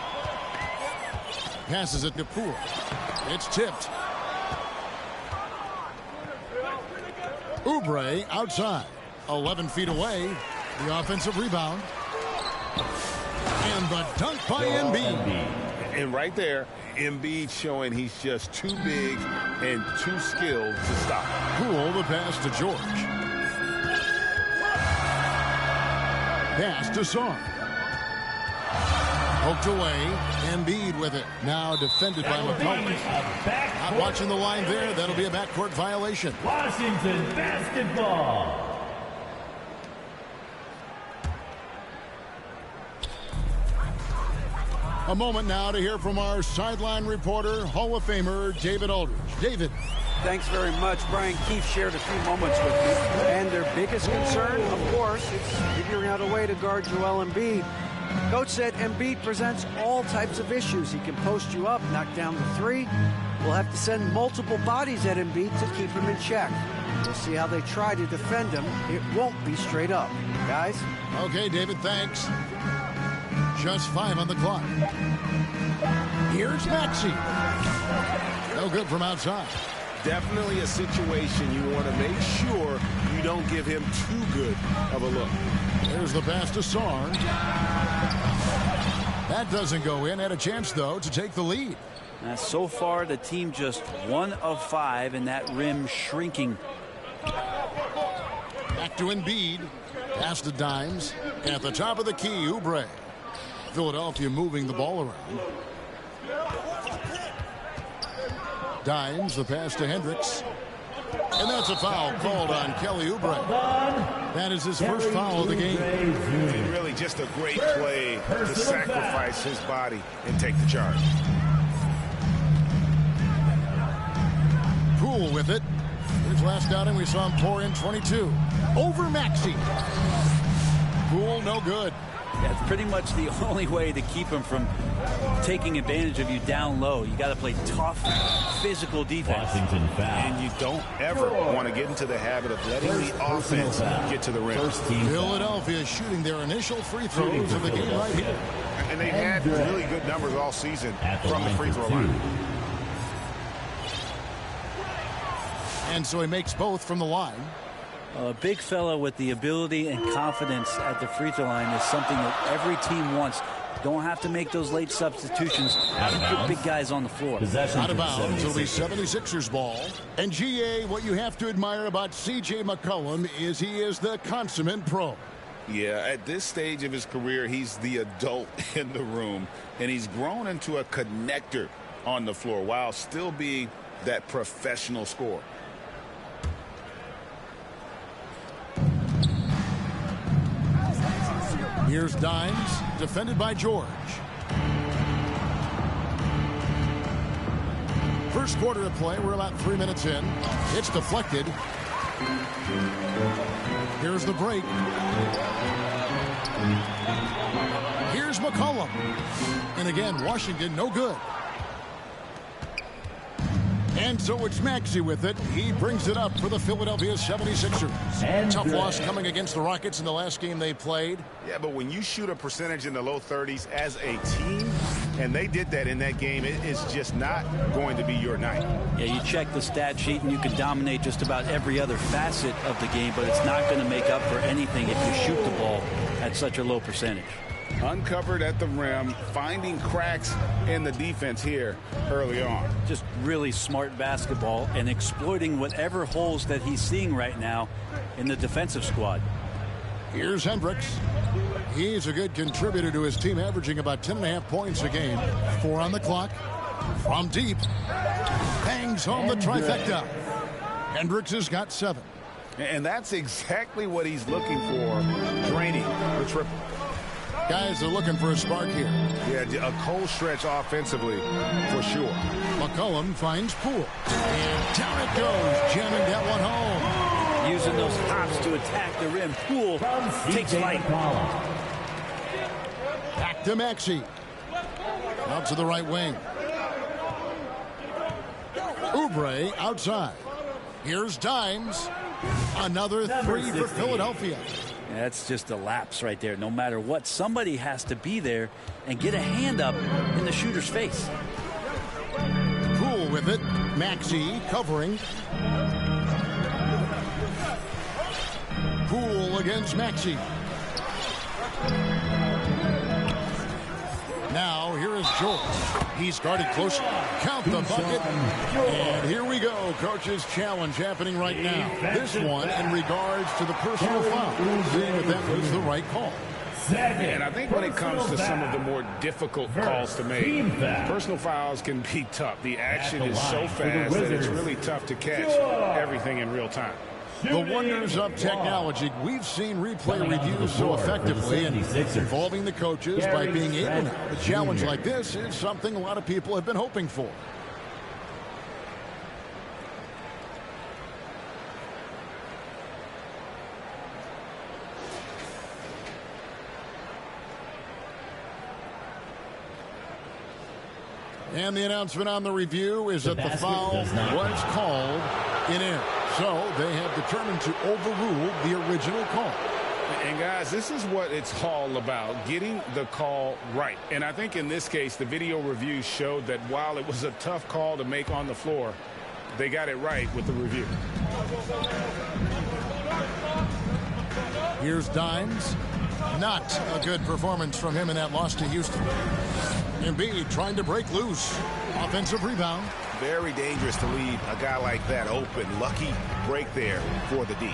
Passes it to Poole. It's tipped. Oubre outside. 11 feet away. The offensive rebound. And the dunk by Embiid. And right there, Embiid showing he's just too big and too skilled to stop. Poole, the pass to George. Pass to Sarr. Poked away. Embiid with it. Now defended by McCollum. Not watching the line there. That'll be a backcourt violation. Washington basketball. A moment now to hear from our sideline reporter, Hall of Famer David Aldridge. David. Thanks very much. Brian Keefe shared a few moments with me. And their biggest concern, of course, is figuring out a way to guard Joel Embiid. Coach said Embiid presents all types of issues. He can post you up, knock down the three. We'll have to send multiple bodies at Embiid to keep him in check. We'll see how they try to defend him. It won't be straight up. Guys? Okay, David, thanks. Just 5 on the clock. Here's Maxey. No good from outside. Definitely a situation you want to make sure you don't give him too good of a look. There's the pass to Sarr. That doesn't go in. Had a chance, though, to take the lead. So far, the team just 1 of 5, and that rim shrinking. Back to Embiid. Pass to Dimes. At the top of the key, Oubre. Philadelphia moving the ball around. Dimes, the pass to Hendricks. And that's a foul called on Kelly Oubre. That is his first foul of the game. And really just a great play to sacrifice his body and take the charge. Poole with it. His last outing, we saw him pour in 22. Over Maxey. Poole, no good. That's pretty much the only way to keep him from taking advantage of you down low. You got to play tough, physical defense. And you don't ever want to get into the habit of letting the offense get to the rim. Philadelphia shooting their initial free throws of the game right here. And they had really good numbers all season from the free throw line. And so he makes both from the line. A big fella with the ability and confidence at the free throw line is something that every team wants. Don't have to make those late substitutions. Put big guys on the floor. Out of bounds. It'll be 76ers ball. And GA, what you have to admire about C.J. McCollum is he is the consummate pro. Yeah, at this stage of his career, he's the adult in the room, and he's grown into a connector on the floor while still being that professional scorer. Here's Dimes, defended by George. First quarter of play, we're about 3 minutes in. It's deflected. Here's the break. Here's McCollum. And again, Washington, no good. And so it's Maxey with it. He brings it up for the Philadelphia 76ers. Tough loss coming against the Rockets in the last game they played. Yeah, but when you shoot a percentage in the low 30s as a team, and they did that in that game, it is just not going to be your night. Yeah, you check the stat sheet and you can dominate just about every other facet of the game, but it's not going to make up for anything if you shoot the ball at such a low percentage. Uncovered at the rim, finding cracks in the defense here early on. Just really smart basketball and exploiting whatever holes that he's seeing right now in the defensive squad. Here's Hendricks. He's a good contributor to his team, averaging about 10.5 points a game. 4 on the clock. From deep. Bangs home the trifecta. Hendricks has got 7. And that's exactly what he's looking for, draining the triple. Guys are looking for a spark here. Yeah, a cold stretch offensively for sure. McCollum finds Poole. And down it goes, jamming that one home. Using those hops to attack the rim. Poole takes flight. Back to Maxey. Out to the right wing. Oubre outside. Here's Dimes. Another 3 for Philadelphia. That's just a lapse right there. No matter what, somebody has to be there and get a hand up in the shooter's face. Poole with it. Maxey covering. Poole against Maxey. Now here is George. He's guarded close. Count the bucket. And here we go. Coach's challenge happening right now. This one in regards to the personal foul. Seeing if that was the right call. And I think when it comes to some of the more difficult calls to make, personal fouls can be tough. The action is so fast that it's really tough to catch everything in real time. The wonders of technology. We've seen replay reviews so effectively and involving the coaches by being able now. A challenge like this is something a lot of people have been hoping for. And the announcement on the review is that the foul was called in air. So they have determined to overrule the original call. And guys, this is what it's all about, getting the call right. And I think in this case, the video review showed that while it was a tough call to make on the floor, they got it right with the review. Here's Dimes. Not a good performance from him in that loss to Houston. Embiid trying to break loose. Offensive rebound. Very dangerous to leave a guy like that open. Lucky break there for the D.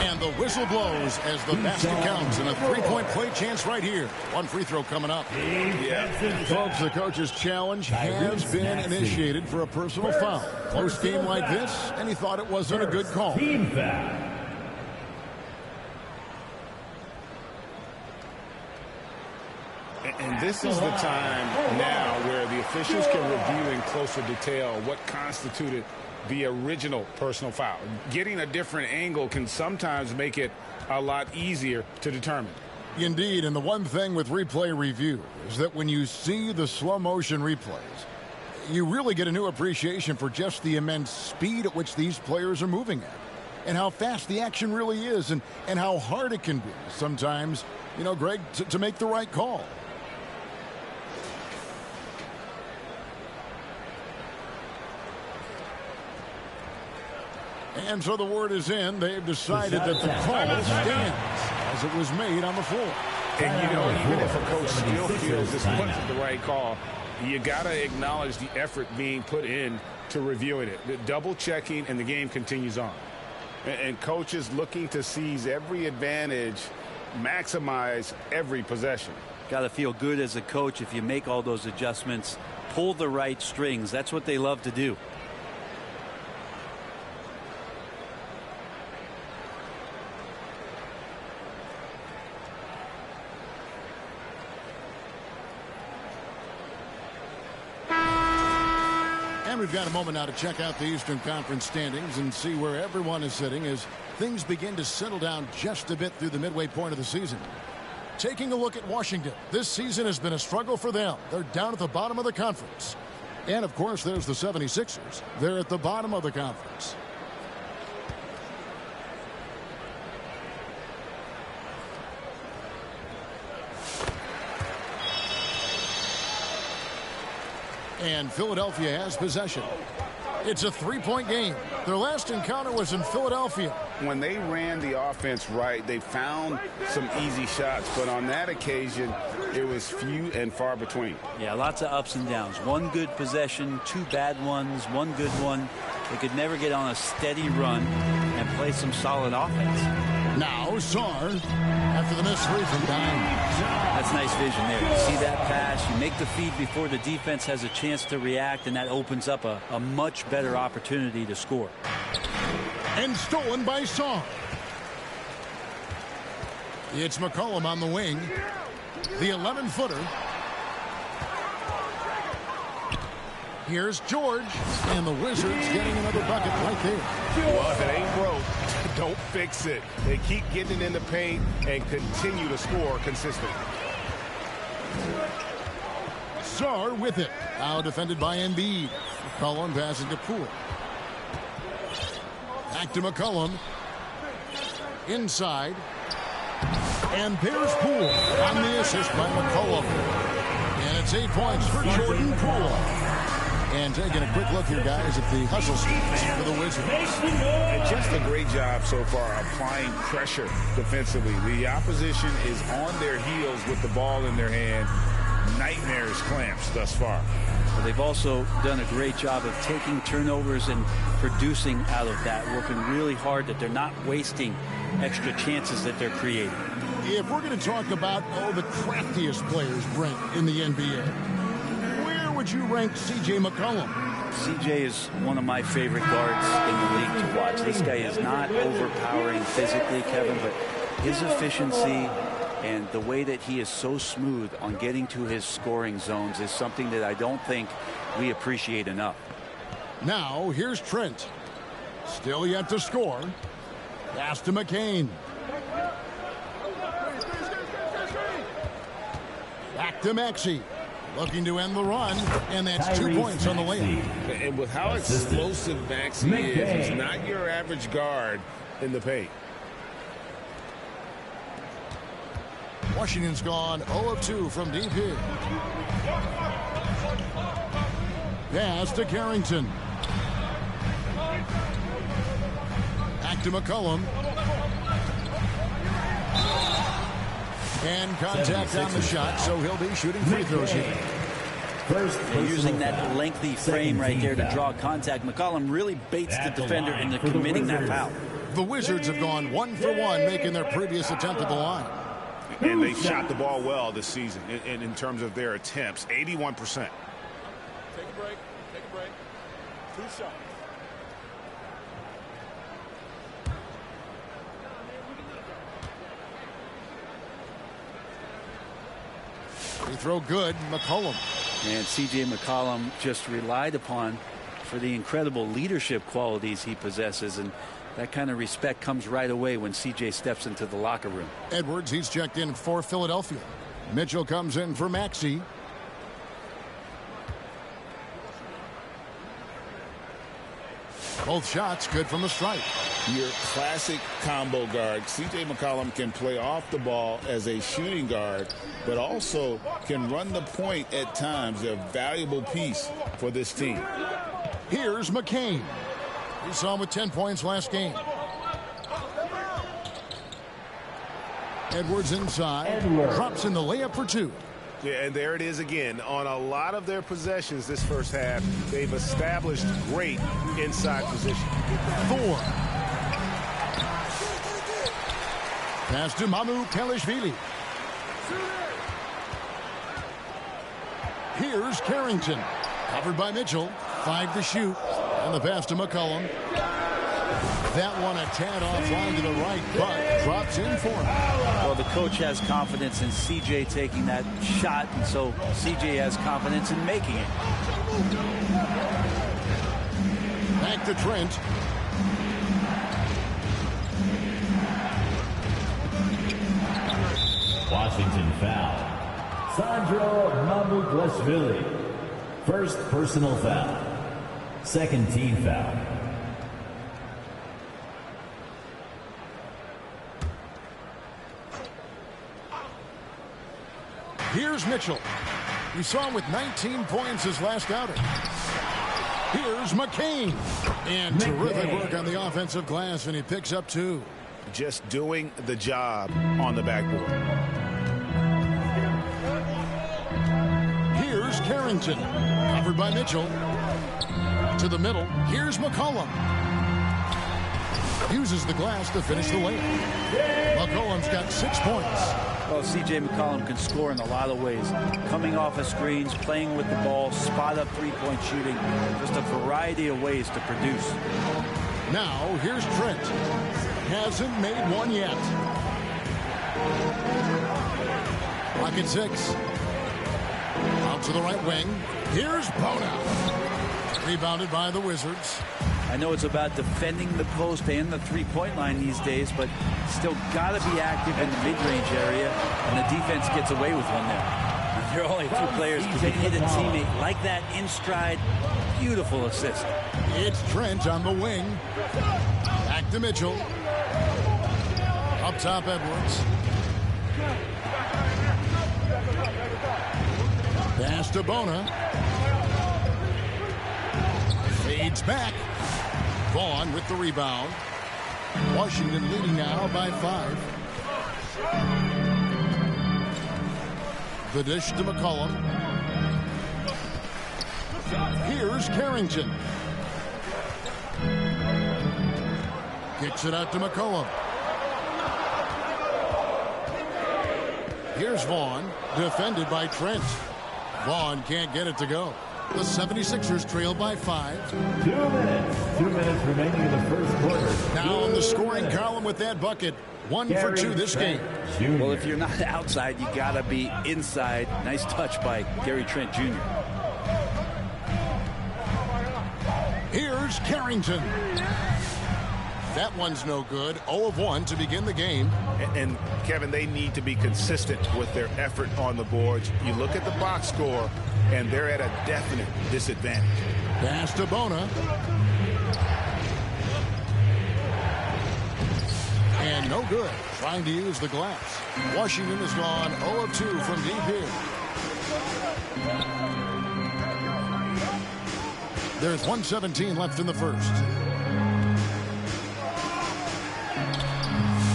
And the whistle blows as the basket counts, and a three-point play chance right here. One free throw coming up. Yeah. Folks, the coach's challenge has been initiated for a personal foul. Close game like this, and he thought it wasn't a good call. Team foul. And this is the time now where the officials can review in closer detail what constituted the original personal foul. Getting a different angle can sometimes make it a lot easier to determine. Indeed, and the one thing with replay review is that when you see the slow motion replays, you really get a new appreciation for just the immense speed at which these players are moving at, and how fast the action really is, and how hard it can be sometimes, you know, Greg, to make the right call. And so the word is in. They've decided that the call stands as it was made on the floor. And, you know, even if a coach still feels this wasn't the right call, you got to acknowledge the effort being put in to reviewing it. The double checking, and the game continues on. And coaches looking to seize every advantage, maximize every possession. Got to feel good as a coach if you make all those adjustments, pull the right strings. That's what they love to do. And we've got a moment now to check out the Eastern Conference standings and see where everyone is sitting as things begin to settle down just a bit through the midway point of the season. Taking a look at Washington, this season has been a struggle for them. They're down at the bottom of the conference. And, of course, there's the 76ers. They're at the bottom of the conference. And Philadelphia has possession. It's a three-point game. Their last encounter was in Philadelphia. When they ran the offense right, they found some easy shots. But on that occasion, it was few and far between. Yeah, lots of ups and downs. One good possession, two bad ones, one good one. They could never get on a steady run and play some solid offense. Now, Sarr, after the missed three from Dimes. That's nice vision there. You see that pass, you make the feed before the defense has a chance to react, and that opens up a much better opportunity to score. And stolen by Sarr. It's McCollum on the wing. The 11-footer. Here's George, and the Wizards getting another bucket right there. Well, if it ain't broke, don't fix it. They keep getting it in the paint and continue to score consistently. Sarr with it. Now defended by Embiid. McCollum passing to Poole. Back to McCollum. Inside. And there's Poole on the assist by McCollum. And it's 8 points for Jordan Poole. And taking a quick look here, guys, at the hustle schemes for the Wizards. And just a great job so far applying pressure defensively. The opposition is on their heels with the ball in their hand. Nightmares clamps thus far. Well, they've also done a great job of taking turnovers and producing out of that, working really hard that they're not wasting extra chances that they're creating. If we're going to talk about, the craftiest players, Brent, in the NBA, would you rank C.J. McCollum? C.J. is one of my favorite guards in the league to watch. This guy is not overpowering physically, Kevin, but his efficiency and the way that he is so smooth on getting to his scoring zones is something that I don't think we appreciate enough. Now, here's Trent. Still yet to score. Pass to McCain. Back to Maxey. Looking to end the run, and that's 2 points on the layup. And with how explosive Maxey is, he's not your average guard in the paint. Washington's gone 0 of 2 from deep here. Pass to Carrington. Back to McCollum. And contact on the shot, so he'll be shooting free throws here. Using that lengthy frame right there to draw contact, McCollum really baits the defender into committing that foul. The Wizards have gone 1 for 1, making their previous attempt at the line. And they shot the ball well this season in terms of their attempts, 81%. Take a break. Take a break. 2 shots. Free throw good, McCollum. And C.J. McCollum just relied upon for the incredible leadership qualities he possesses. And That kind of respect comes right away when CJ steps into the locker room. Edwards, he's checked in for Philadelphia. Mitchell comes in for Maxey. Both shots good from the stripe. Your classic combo guard. C.J. McCollum can play off the ball as a shooting guard, but also can run the point at times. A valuable piece for this team. Here's McCain. We saw him with 10 points last game. Edwards inside. Drops in the layup for 2. Yeah, and there it is again. On a lot of their possessions this first half, they've established great inside position. Thor. Pass to Mamu Kelishvili. Here's Carrington. Covered by Mitchell. 5 to shoot. And the pass to McCollum. That one a tad offline to the right, but drops in for him. Well, the coach has confidence in CJ taking that shot, and so CJ has confidence in making it. Back to Trent. Washington foul. Sandro Mamukelashvili. First personal foul. Second team foul. Here's Mitchell. We saw him with 19 points his last outing. Here's McCain. And terrific work on the offensive glass, and he picks up 2. Just doing the job on the backboard. Here's Carrington. Covered by Mitchell. To the middle. Here's McCollum. Uses the glass to finish the layup. McCollum's got 6 points. Well, C.J. McCollum can score in a lot of ways. Coming off of screens, playing with the ball, spot-up three-point shooting. Just a variety of ways to produce. Now, here's Trent. Hasn't made one yet. Pocket 6. Out to the right wing. Here's Bona. Rebounded by the Wizards. I know it's about defending the post and the three-point line these days, but still got to be active in the mid-range area, and the defense gets away with one there. There are only 2 players who can hit a teammate like that in stride. Beautiful assist. It's Trent on the wing. Back to Mitchell. Up top, Edwards. Pass to Bona. Fades back. Vaughn with the rebound. Washington leading now by 5. The dish to McCollum. Here's Carrington. Kicks it out to McCollum. Here's Vaughn, defended by Trent. Vaughn can't get it to go. The 76ers trail by 5. 2 minutes. 2 minutes remaining in the first quarter. Now in the scoring column with that bucket. 1 for 2 this game. Well, if you're not outside, you got to be inside. Nice touch by Gary Trent Jr. Here's Carrington. That one's no good. 0 of 1 to begin the game. And Kevin, they need to be consistent with their effort on the boards. You look at the box score, and they're at a definite disadvantage. Pass to Bona. And no good. Trying to use the glass. Washington has gone 0 of 2 from deep here. There's 1:17 left in the first.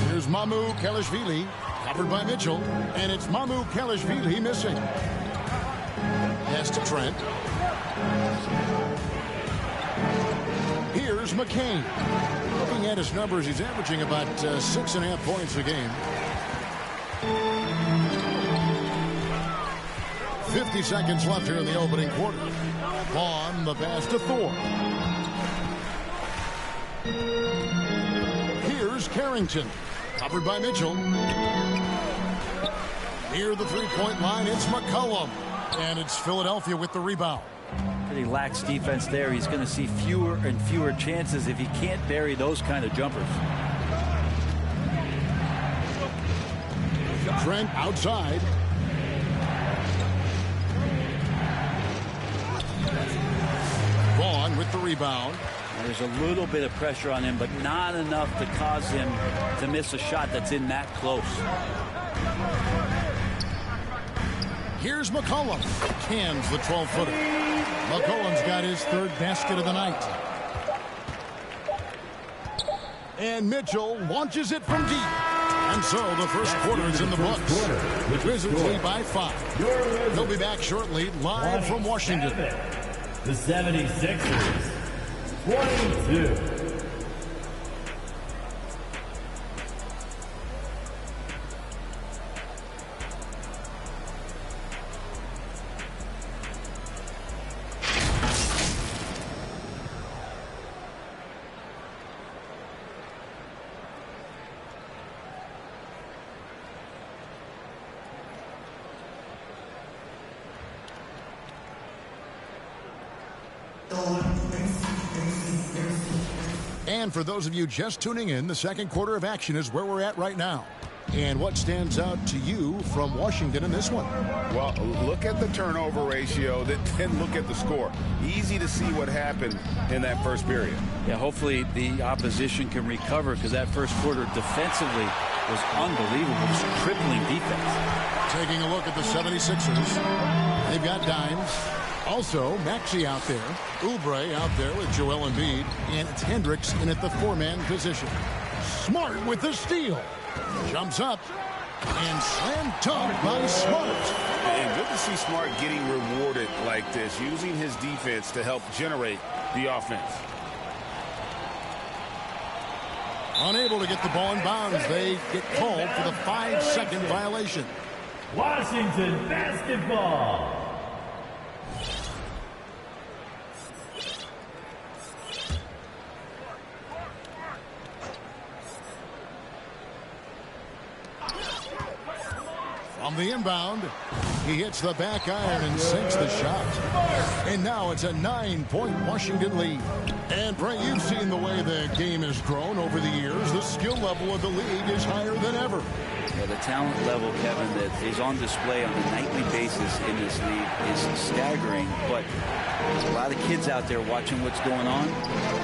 Here's Mamu Kelishvili, covered by Mitchell, and it's Mamu Kelishvili missing. Pass to Trent. Here's McCain. Looking at his numbers, he's averaging about 6.5 points a game. 50 seconds left here in the opening quarter. Vaughn, the pass to Thor. Here's Carrington, covered by Mitchell. Near the three-point line, it's McCollum. And it's Philadelphia with the rebound. Pretty lax defense there. He's going to see fewer and fewer chances if he can't bury those kind of jumpers. Trent outside. Vaughn with the rebound. There's a little bit of pressure on him, but not enough to cause him to miss a shot that's in that close. Here's McCollum. Cans the 12-footer. McCollum's got his third basket of the night. And Mitchell launches it from deep. And so the first quarter is in the books. Wizards lead by 5. They'll be back shortly, live from Washington. The 76ers, 22. And for those of you just tuning in, the second quarter of action is where we're at right now. And what stands out to you from Washington in this one? Well, look at the turnover ratio, then look at the score. Easy to see what happened in that first period. Yeah, hopefully the opposition can recover, because that first quarter defensively was unbelievable. Just crippling defense. Taking a look at the 76ers. They've got Dimes. Also, Maxey out there. Oubre out there with Joel Embiid. And it's Hendricks in at the 4-man position. Smart with the steal. Jumps up. And slam dunk by Smart. And good to see Smart getting rewarded like this, using his defense to help generate the offense. Unable to get the ball in bounds. They get called for the 5-second violation. Washington basketball. On the inbound, he hits the back iron and sinks the shot. And now it's a 9-point Washington lead. And Brent, you've seen the way the game has grown over the years. The skill level of the league is higher than ever. Yeah, the talent level, Kevin, that is on display on a nightly basis in this league is staggering. But there's a lot of kids out there watching what's going on.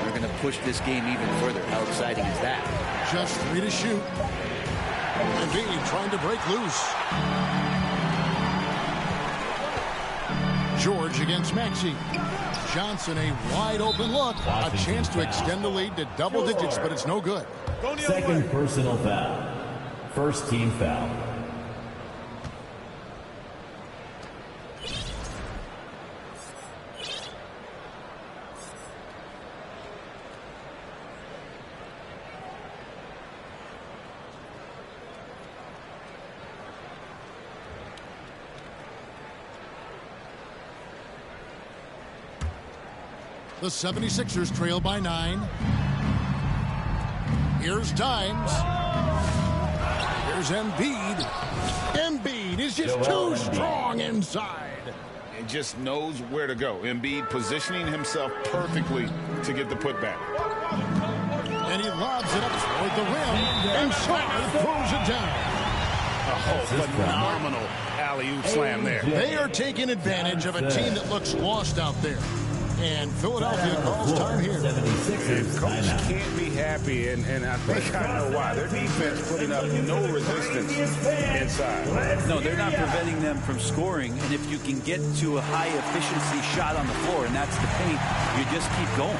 They're going to push this game even further. How exciting is that? Just 3 to shoot. Embiid trying to break loose. George against Maxey. Johnson, a wide open look. A chance to extend the lead to double digits, but it's no good. Second personal foul. First team foul. The 76ers trail by 9. Here's Dimes. Here's Embiid. Embiid is just too strong inside. And just knows where to go. Embiid positioning himself perfectly to get the putback. And he lobs it up toward the rim. And Smart throws it down. Oh, phenomenal alley-oop slam there. They are taking advantage of a team that looks lost out there. And Philadelphia calls time here. And coach can't be happy, and I think I know why. Their defense putting up no resistance inside. No, they're not preventing them from scoring. And if you can get to a high-efficiency shot on the floor, and that's the paint, you just keep going.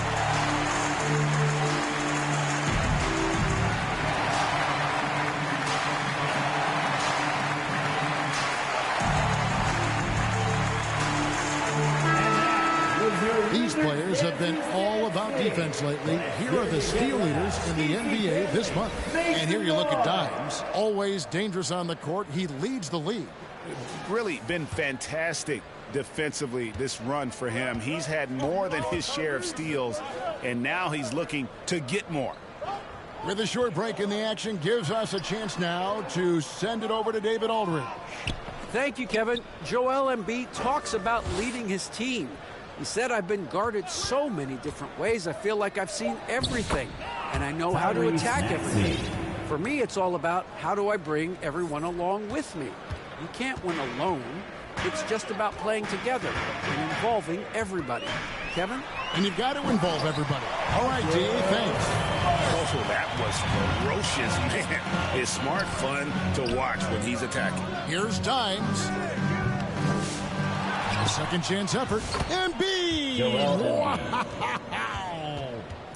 These players have been all about defense lately. Here are the steal leaders in the NBA this month. And here you look at Dimes. Always dangerous on the court. He leads the league. Really been fantastic defensively this run for him. He's had more than his share of steals, and now he's looking to get more. With a short break in the action, gives us a chance now to send it over to David Aldridge. Thank you, Kevin. Joel Embiid talks about leading his team. He said, "I've been guarded so many different ways, I feel like I've seen everything, and I know how to attack everything. For me, it's all about how do I bring everyone along with me. You can't win alone. It's just about playing together and involving everybody." Kevin? And you've got to involve everybody. All right, D, thanks. Oh, that was ferocious, man. It's Smart fun to watch when he's attacking. Here's Dimes. Second chance effort. And B! Wow!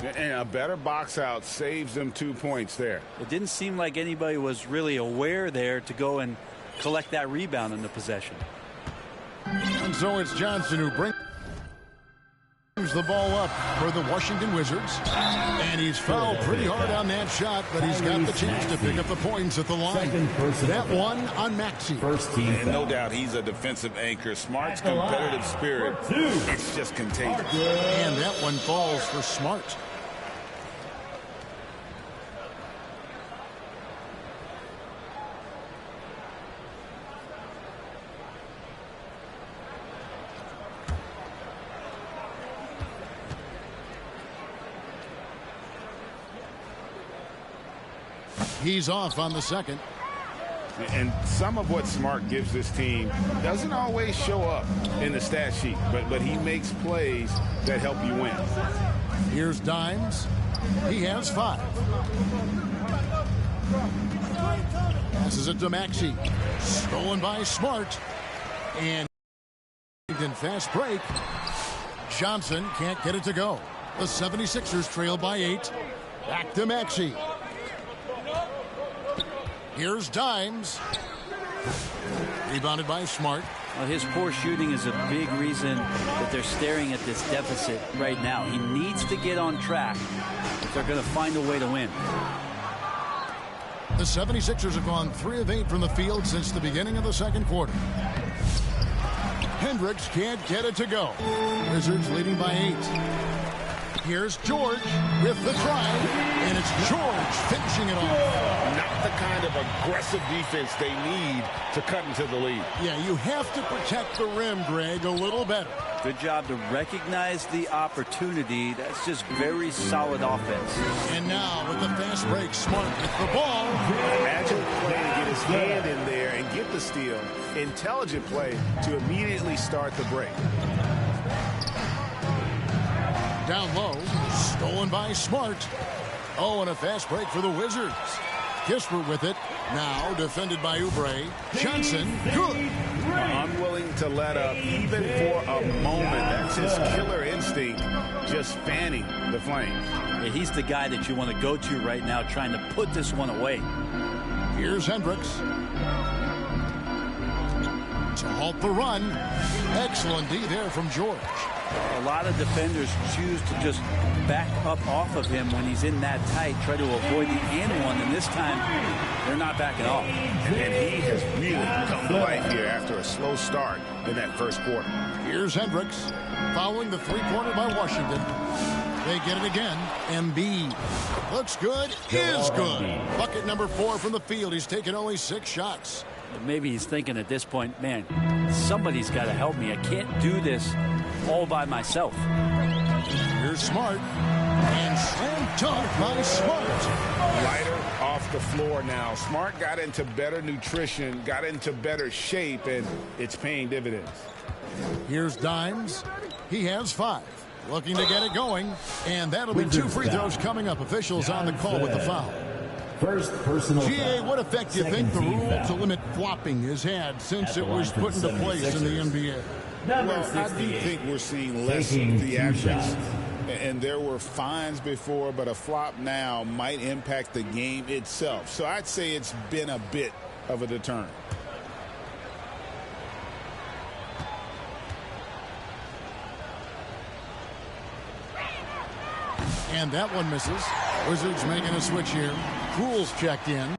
And a better box out saves them 2 points there. It didn't seem like anybody was really aware there to go and collect that rebound in the possession. And so it's Johnson who brings the ball up for the Washington Wizards. And he's fouled pretty hard on that shot, but he's got the chance to pick up the points at the line. That one on Maxey. And no doubt he's a defensive anchor. Smart's competitive spirit, it's just contagious. And that one falls for Smart. He's off on the second. And some of what Smart gives this team doesn't always show up in the stat sheet, but he makes plays that help you win. Here's Dimes. He has 5. Passes it to Maxey. Stolen by Smart. And fast break. Johnson can't get it to go. The 76ers trail by 8. Back to Maxey. Here's Dimes. Rebounded by Smart. Well, his poor shooting is a big reason that they're staring at this deficit right now. He needs to get on track if they're going to find a way to win. The 76ers have gone 3 of 8 from the field since the beginning of the second quarter. Hendricks can't get it to go. Wizards leading by 8. Here's George with the try, and it's George finishing it off. Not the kind of aggressive defense they need to cut into the lead. Yeah, you have to protect the rim, Greg, a little better. Good job to recognize the opportunity. That's just very solid offense. And now with the fast break, Smart with the ball. Imagine play to get his hand in there and get the steal. Intelligent play to immediately start the break. Down low, stolen by Smart. Oh, and a fast break for the Wizards. Kispert with it. Now defended by Oubre. Johnson, good. Unwilling to let up even for a moment. That's his killer instinct, just fanning the flames. Yeah, he's the guy that you want to go to right now, trying to put this one away. Here's Hendricks. To halt the run. Excellent D there from George. A lot of defenders choose to just back up off of him when he's in that tight, try to avoid the and one, and this time they're not backing off. And he has really come to life here after a slow start in that first quarter. Here's Hendricks following the three-pointer by Washington. They get it again. Embiid looks good, is good. Bucket number 4 from the field. He's taken only 6 shots. Maybe he's thinking at this point, man, somebody's got to help me. I can't do this all by myself. Here's Smart. And slam dunk by Smart. Lighter off the floor now. Smart got into better nutrition, got into better shape, and it's paying dividends. Here's Dimes. He has 5. Looking to get it going. And that'll be 2 free throws coming up. Officials on the call with the foul. First personal GA, foul. what effect do you think the rule to limit flopping has had since it was put into place in the NBA? Well, I do think we're seeing less theatrics. And there were fines before, but a flop now might impact the game itself. So I'd say it's been a bit of a deterrent. And that one misses. Wizards making a switch here. Poole's checked in.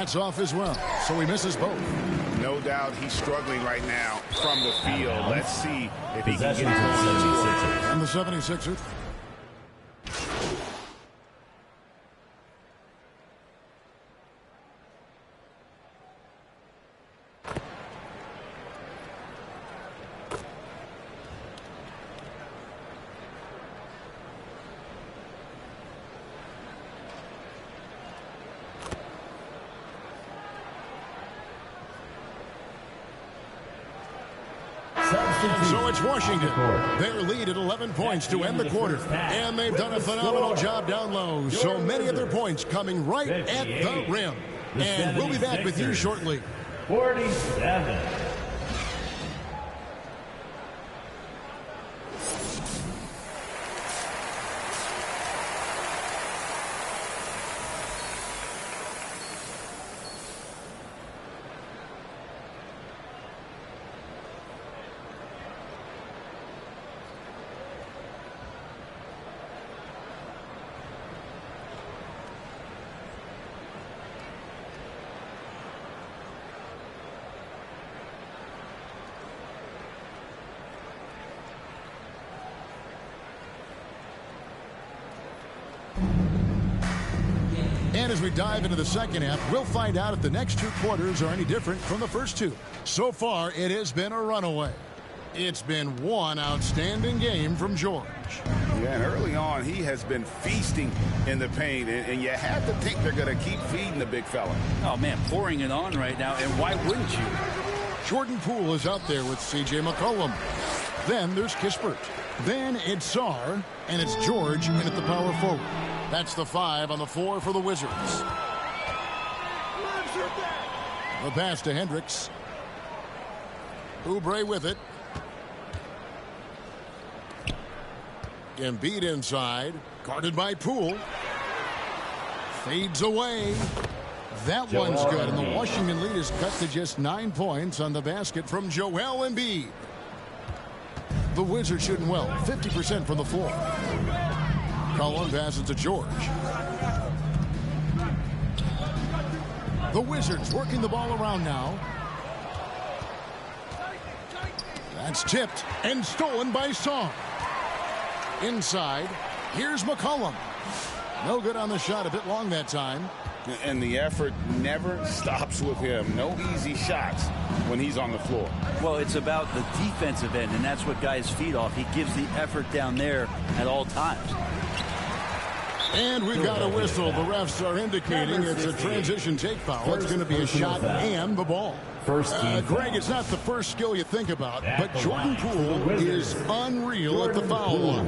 That's off as well, so he misses both. No doubt he's struggling right now from the field. Let's see if he can get it And the 76ers. So it's Washington. Their lead at 11 points to end the quarter. And they've done a phenomenal job down low. So many of their points coming right at the rim. And we'll be back with you shortly. 47. And as we dive into the second half, we'll find out if the next two quarters are any different from the first two. So far, it has been a runaway. It's been one outstanding game from George. Yeah, and early on, he has been feasting in the paint, and you have to think they're going to keep feeding the big fella. Oh, man, pouring it on right now, and why wouldn't you? Jordan Poole is out there with C.J. McCollum. Then there's Kispert. Then it's Sarr, and it's George in at the power forward. That's the 5 on the 4 for the Wizards. The pass to Hendricks. Oubre with it. Embiid inside. Guarded by Poole. Fades away. That one's good, and the Washington lead is cut to just 9 points on the basket from Joel Embiid. The Wizards shooting well, 50% from the floor. Cullen passes to George. The Wizards working the ball around now. That's tipped and stolen by Song. Inside, here's McCollum. No good on the shot, a bit long that time. And the effort never stops with him. No easy shots when he's on the floor. Well, it's about the defensive end, and that's what guys feed off. He gives the effort down there at all times. And we've got a whistle. The refs are indicating it's a transition take foul. It's going to be a shot and the ball. Greg, it's not the first skill you think about, but Jordan Poole is unreal at the foul line.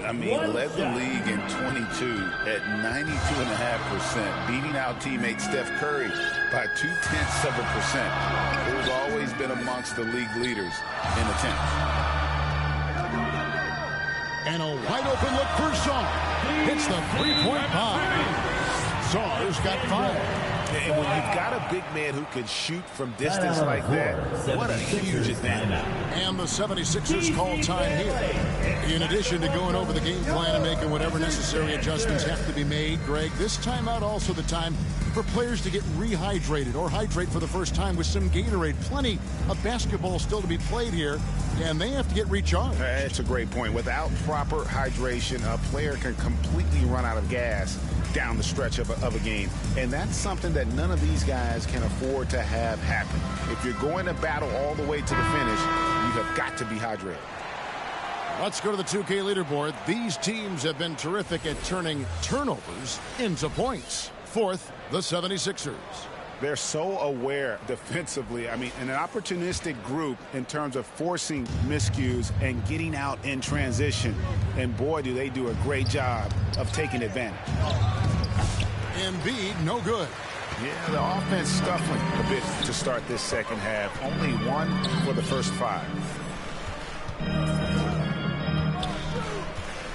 I mean, led the league in 22 at 92.5%, beating out teammate Steph Curry by 0.2%. Who's always been amongst the league leaders in attempts. And a wide open look for Sarr. Hits the three-point bomb. Sarr's got 5. And when you've got a big man who can shoot from distance like that, what a huge advantage. And the 76ers call time here. In addition to going over the game plan and making whatever necessary adjustments have to be made, Greg, this timeout also the time for players to get rehydrated or hydrate for the first time with some Gatorade. Plenty of basketball still to be played here, and they have to get recharged. That's a great point. Without proper hydration, a player can completely run out of gas down the stretch of a game. And that's something that none of these guys can afford to have happen. If you're going to battle all the way to the finish, you have got to be hydrated. Let's go to the 2K leaderboard. These teams have been terrific at turning turnovers into points. Fourth, the 76ers. They're so aware defensively. I mean, an opportunistic group in terms of forcing miscues and getting out in transition. And boy, do they do a great job of taking advantage. Embiid, no good. Yeah, the offense scuffling a bit to start this second half. Only 1 for the first 5.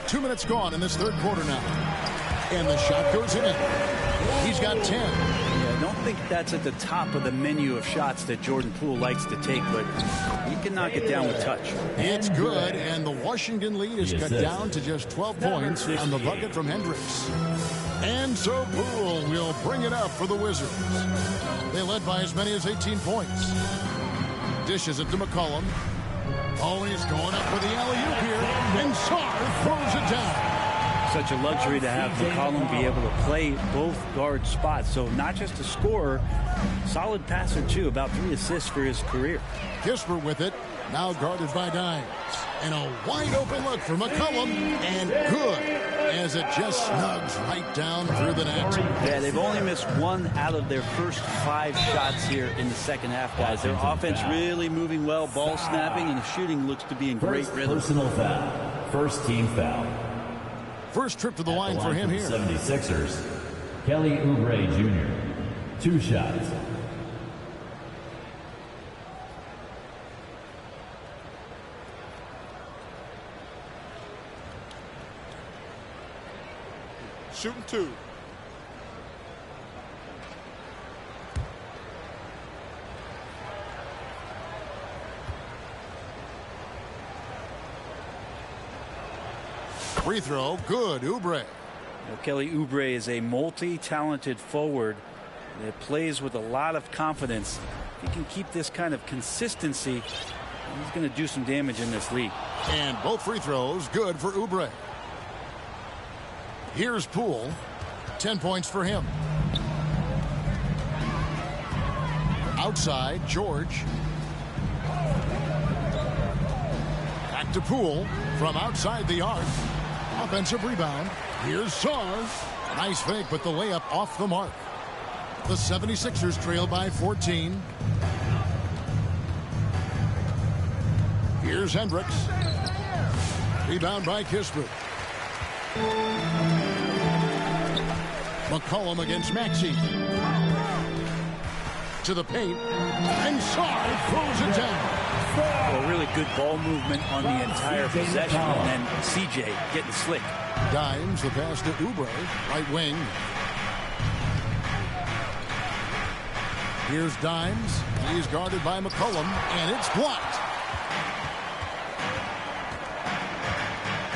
2 minutes gone in this third quarter now. And the shot goes in. He's got 10. Yeah, I don't think that's at the top of the menu of shots that Jordan Poole likes to take, but he can knock it down with touch. It's good, and the Washington lead is cut down to just 12 points on the bucket from Hendricks. And so Poole will bring it up for the Wizards. They led by as many as 18 points. Dishes it to McCollum. Oh, he's going up for the alley-oop here. And Sarr throws it down. Such a luxury to have McCollum be able to play both guard spots. So not just a scorer, solid passer too. About 3 assists for his career. Kispert with it. Now guarded by Dimes. And a wide open look for McCollum. And good, as it just snugs right down through the net. Yeah, they've only missed 1 out of their first 5 shots here in the second half, guys. Their offense really moving well, ball snapping, and the shooting looks to be in great rhythm. Personal foul. First team foul. First trip to the line for him here. 76ers. Kelly Oubre Jr. 2 shots. Shooting 2. Free throw, good, Oubre. Kelly Oubre is a multi-talented forward that plays with a lot of confidence. If he can keep this kind of consistency, he's going to do some damage in this league. And both free throws good for Oubre. Here's Poole. 10 points for him. Outside, George. Back to Poole from outside the arc. Offensive rebound. Here's Sarr. Nice fake, but the layup off the mark. The 76ers trail by 14. Here's Hendricks. Rebound by Kispert. McCollum against Maxey. To the paint. And Sarr throws it down. Well, really good ball movement on the entire possession. And then CJ getting slick. Dimes, the pass to Oubre. Right wing. Here's Dimes. He's guarded by McCollum. And it's blocked.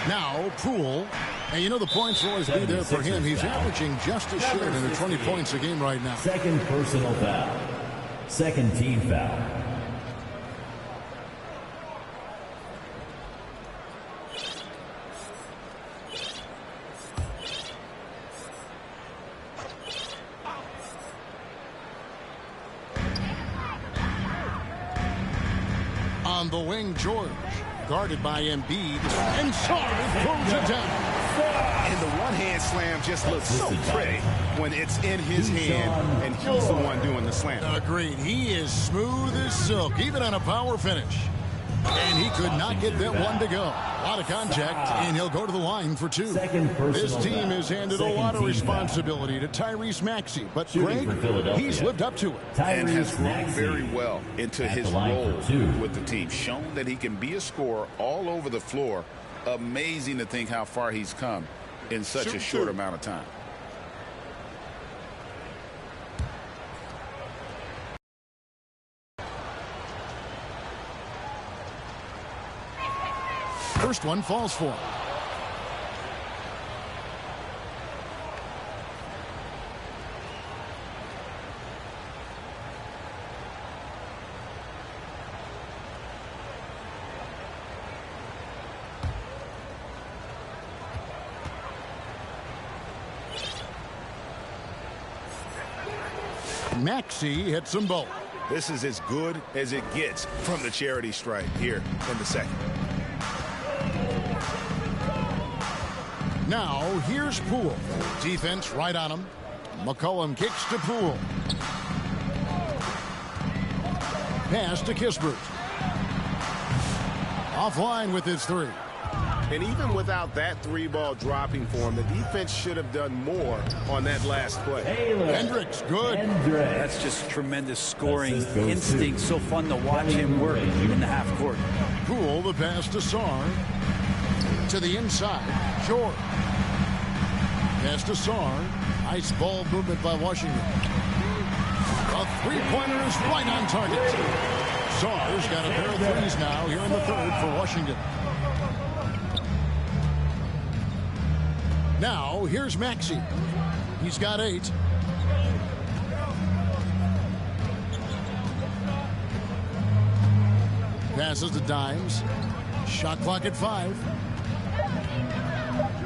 Now, Poole. And you know the points will always be there for him. He's averaging just a shade under 20 points a game right now. Second personal foul. Second team foul. On the wing, George. Guarded by Embiid. And Sarr throws it down. And the one-hand slam just looks so pretty when it's in his hand and he's the one doing the slam. Agreed. He is smooth as silk, even on a power finish. And he could not get that one to go. A lot of contact, and he'll go to the line for 2. This team has handed a lot of responsibility to Tyrese Maxey, but Greg, he's lived up to it. And has grown very well into his role with the team. Shown that he can be a scorer all over the floor. Amazing to think how far he's come in such a short amount of time. First one falls for him. Maxey hits them both. This is as good as it gets from the charity stripe here in the second. Now, here's Poole. Defense right on him. McCollum kicks to Poole. Pass to Kispert. Offline with his 3. And even without that 3-ball dropping for him, the defense should have done more on that last play. Hendricks, good. That's just tremendous scoring instinct. So fun to watch him work in the half court. Poole, the pass to Sarr. To the inside, George. Pass to Sarr. Nice ball movement by Washington. A 3-pointer is right on target. Sarr's got a pair of threes now here in the third for Washington. Now, here's Maxey. He's got 8. Passes to Dimes. Shot clock at 5.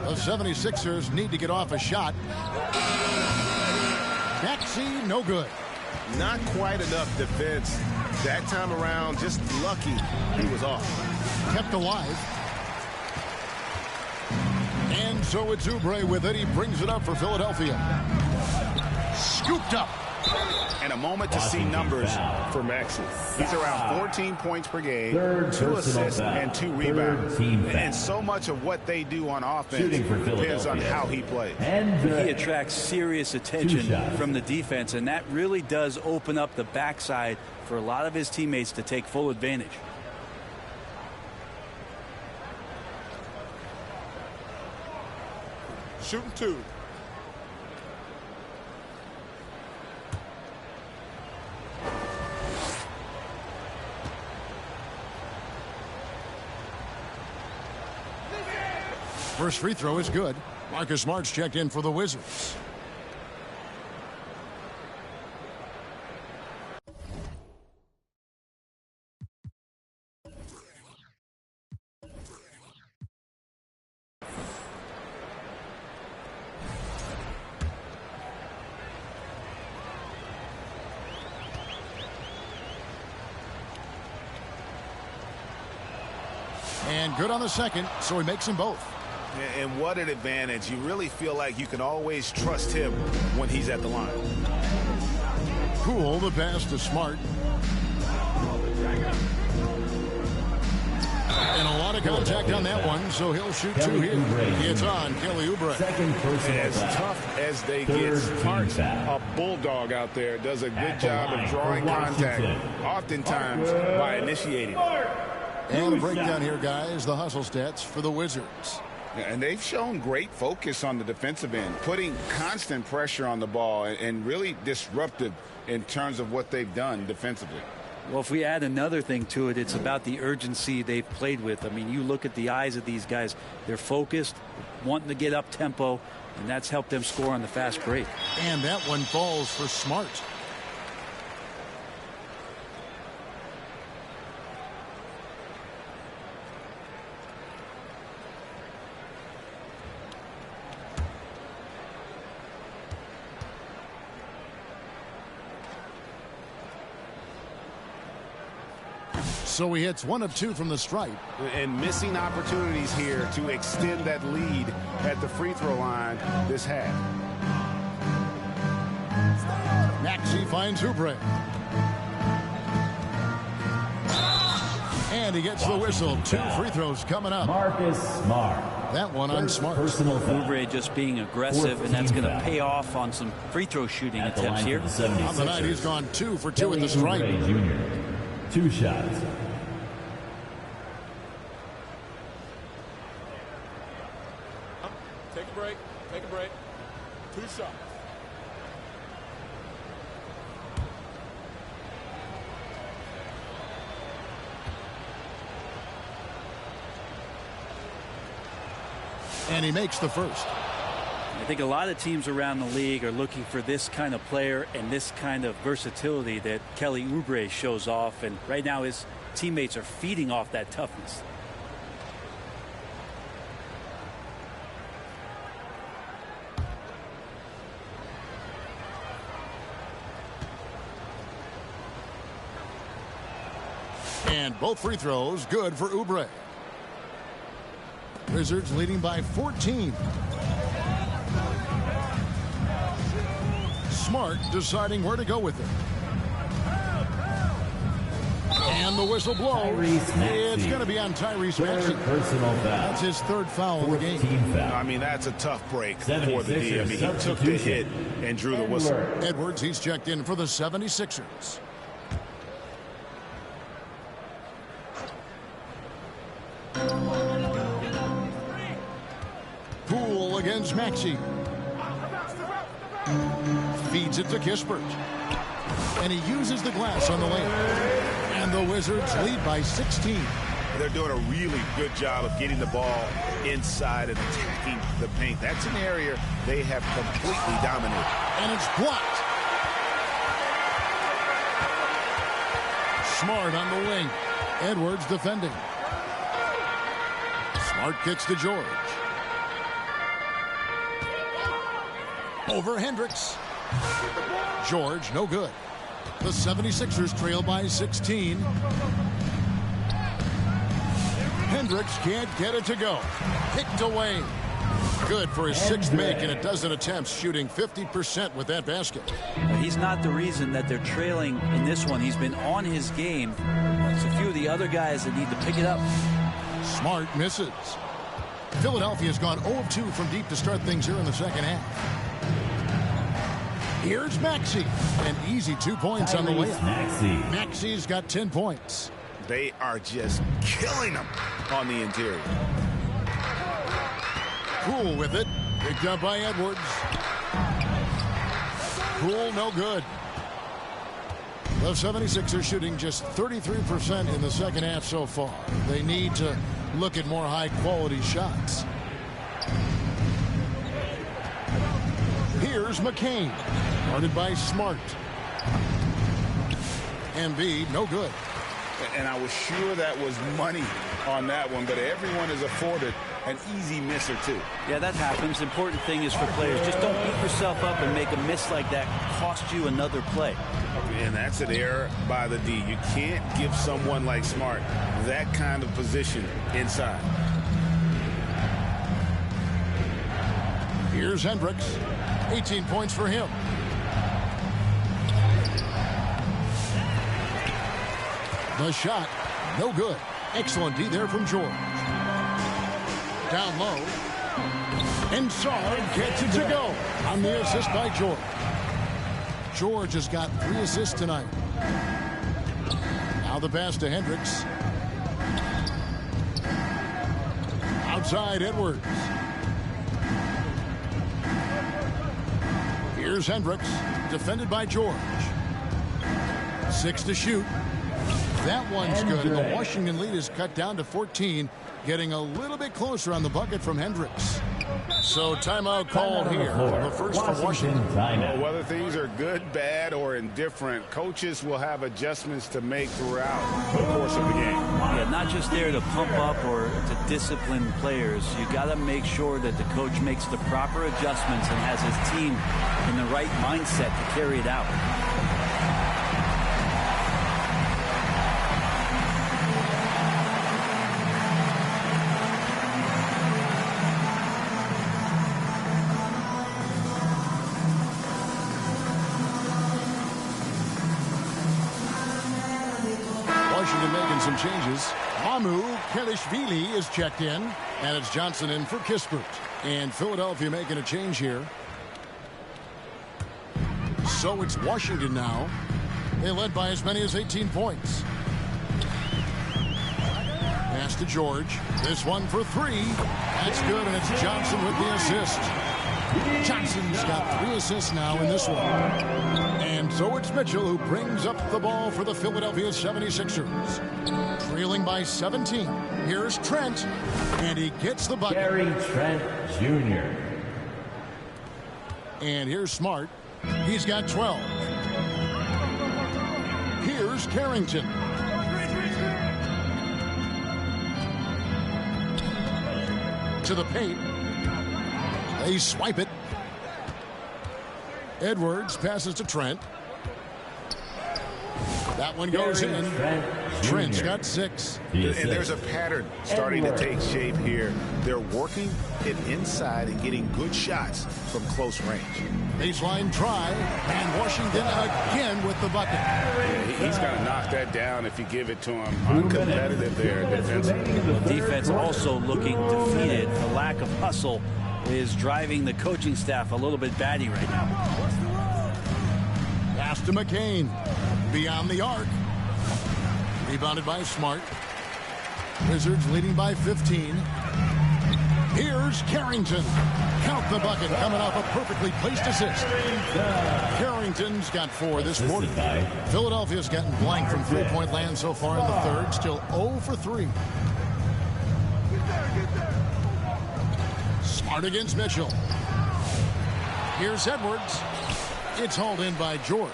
The 76ers need to get off a shot. Maxey, no good. Not quite enough defense that time around. Just lucky he was off. Kept alive. And so it's Oubre with it. He brings it up for Philadelphia. Scooped up. And a moment to see numbers for Maxey. He's around 14 points per game, 2 assists, and 2 rebounds. And so much of what they do on offense depends on how he plays. He attracts serious attention from the defense, and that really does open up the backside for a lot of his teammates to take full advantage. Shooting 2. First free throw is good. Marcus Smart's checked in for the Wizards. And good on the second, so he makes them both. And what an advantage. You really feel like you can always trust him when he's at the line. Cool, the pass to Smart. And a lot of contact on that one, so he'll shoot 2 here. It's on Kelly Oubre. As tough as they get, Smart, a bulldog out there, does a good job of drawing contact, oftentimes by initiating. And a breakdown here, guys, the hustle stats for the Wizards. And they've shown great focus on the defensive end, putting constant pressure on the ball and really disruptive in terms of what they've done defensively. Well, if we add another thing to it, it's about the urgency they've played with. I mean, you look at the eyes of these guys. They're focused, wanting to get up tempo, and that's helped them score on the fast break. And that one falls for Smart. So he hits 1 of 2 from the stripe. And missing opportunities here to extend that lead at the free throw line this half. Maxey finds Oubre. And he gets the whistle. 2 free throws coming up. Marcus Smart. That one on Smart. Oubre just being aggressive, and that's going to pay off on some free throw shooting attempts here. On the night, he's gone 2 for 2 at the stripe. Jr. 2 shots. Take a break. Take a break. 2 shots. And he makes the first. I think a lot of teams around the league are looking for this kind of player and this kind of versatility that Kelly Oubre shows off. And right now his teammates are feeding off that toughness. And both free throws good for Oubre. Wizards leading by 14. Smart deciding where to go with it. And the whistle blows. It's going to be on Tyrese Maxey. That's his 3rd foul of the game. I mean, that's a tough break for the D. I mean, he took the hit and drew the whistle. Edwards, he's checked in for the 76ers. Poole against Maxey. Feeds it to Kispert. And he uses the glass on the lane. And the Wizards lead by 16. they're doing a really good job of getting the ball inside and attacking the paint. That's an area they have completely dominated. And it's blocked. Smart on the wing. Edwards defending. Smart kicks to George. Over Hendricks. George, no good. The 76ers trail by 16. Hendricks can't get it to go. Kicked away. Good for his sixth make and a dozen attempts, shooting 50% with that basket. He's not the reason that they're trailing in this one. He's been on his game. It's a few of the other guys that need to pick it up. Smart misses. Philadelphia's gone 0-2 from deep to start things here in the second half. Here's Maxey. An easy 2 points on the way. Maxey's got 10 points. They are just killing them on the interior. Poole with it. Picked up by Edwards. Poole, no good. The 76ers shooting just 33% in the second half so far. They need to look at more high-quality shots. Here's McCain. Guarded by Smart. Embiid, no good. And I was sure that was money on that one, but everyone is afforded an easy miss or two. Yeah, that happens. Important thing is for players, just don't beat yourself up and make a miss like that cost you another play. And that's an error by the D. You can't give someone like Smart that kind of position inside. Here's Hendricks. 18 points for him. The shot, no good. Excellent D there from George. Down low. And Sard gets it to go on the assist by George. George has got 3 assists tonight. Now the pass to Hendricks. Outside Edwards. Here's Hendricks, defended by George. 6 to shoot. That one's good, and the Washington lead is cut down to 14, getting a little bit closer on the bucket from Hendricks. So timeout called here. The first for Washington. Well, whether things are good, bad, or indifferent, coaches will have adjustments to make throughout the course of the game. Yeah, not just there to pump up or to discipline players. You got to make sure that the coach makes the proper adjustments and has his team in the right mindset to carry it out. Making some changes. Mamu Kelishvili is checked in, and it's Johnson in for Kispert. And Philadelphia making a change here. So it's Washington now. They led by as many as 18 points. Pass to George. This one for 3. That's good, and it's Johnson with the assist. Johnson's got 3 assists now in this one. And so it's Mitchell who brings up the ball for the Philadelphia 76ers. Trailing by 17. Here's Trent, and he gets the bucket. Gary Trent Jr. And here's Smart. He's got 12. Here's Carrington. To the paint. They swipe it. Edwards passes to Trent. That one goes in. Trent's got 6. And there's a pattern starting to take shape here. They're working it inside and getting good shots from close range. Baseline try, and Washington again with the bucket. Yeah, he's got to knock that down if you give it to him. Uncompetitive there defensively. Defense also looking defeated. The lack of hustle is driving the coaching staff a little bit batty right now. Pass to McCain. Beyond the arc. Rebounded by Smart. Wizards leading by 15. Here's Carrington. Count the bucket coming off a perfectly placed assist. Carrington's got 4 this quarter. Philadelphia's gotten blank from three-point land so far in the third. Still 0 for 3. Smart against Mitchell. Here's Edwards. It's hauled in by George.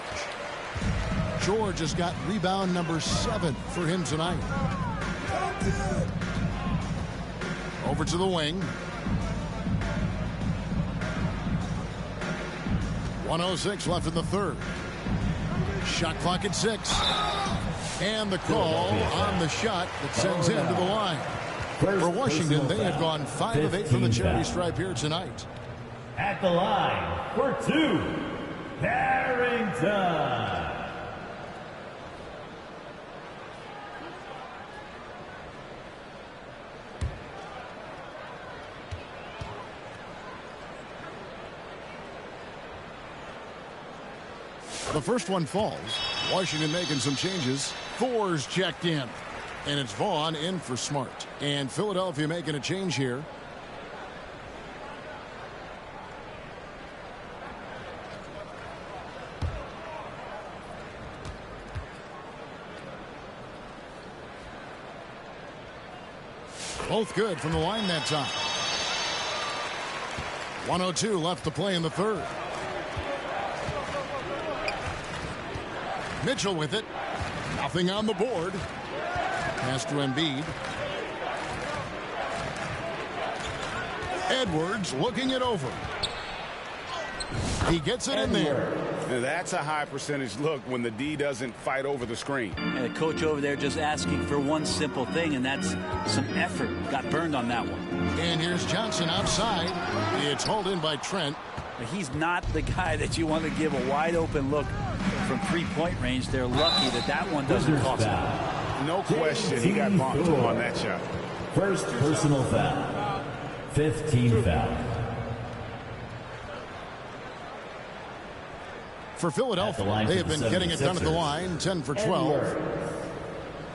George has got rebound number 7 for him tonight. Over to the wing. 1:06 left in the third. Shot clock at 6. And the call on the shot that sends him to the line. For Washington, they have gone 5 of 8 from the charity stripe here tonight. At the line for 2, Carrington. The first one falls. Washington making some changes. Thor's checked in. And it's Vaughn in for Smart. And Philadelphia making a change here. Both good from the line that time. 1:02 left to play in the third. Mitchell with it. Nothing on the board. Pass to Embiid. Edwards looking it over. He gets it in there. Now that's a high percentage look when the D doesn't fight over the screen. And the coach over there just asking for one simple thing, and that's some effort. Got burned on that one. And here's Johnson outside. It's hauled in by Trent. He's not the guy that you want to give a wide open look from three-point range. They're lucky that that one doesn't cost them. No question he got bumped on that shot. First personal foul. 5th team foul. For Philadelphia, they have been getting it done at the line. 10 for 12.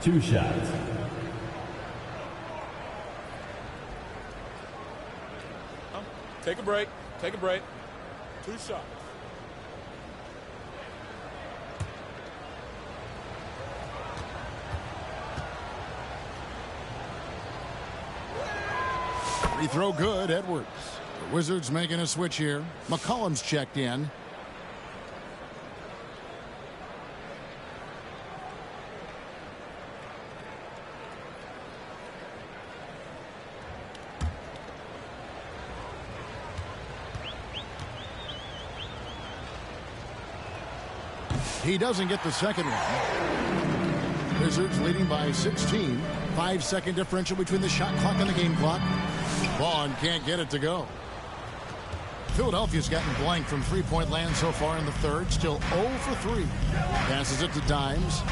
2 shots. Take a break. Take a break. 2 shots. Free throw good, Edwards. The Wizards making a switch here. McCollum's checked in. He doesn't get the second one. Wizards leading by 16. 5-second differential between the shot clock and the game clock. Vaughn can't get it to go. Philadelphia's gotten blank from three-point land so far in the third. Still 0 for 3. Passes it to Dimes.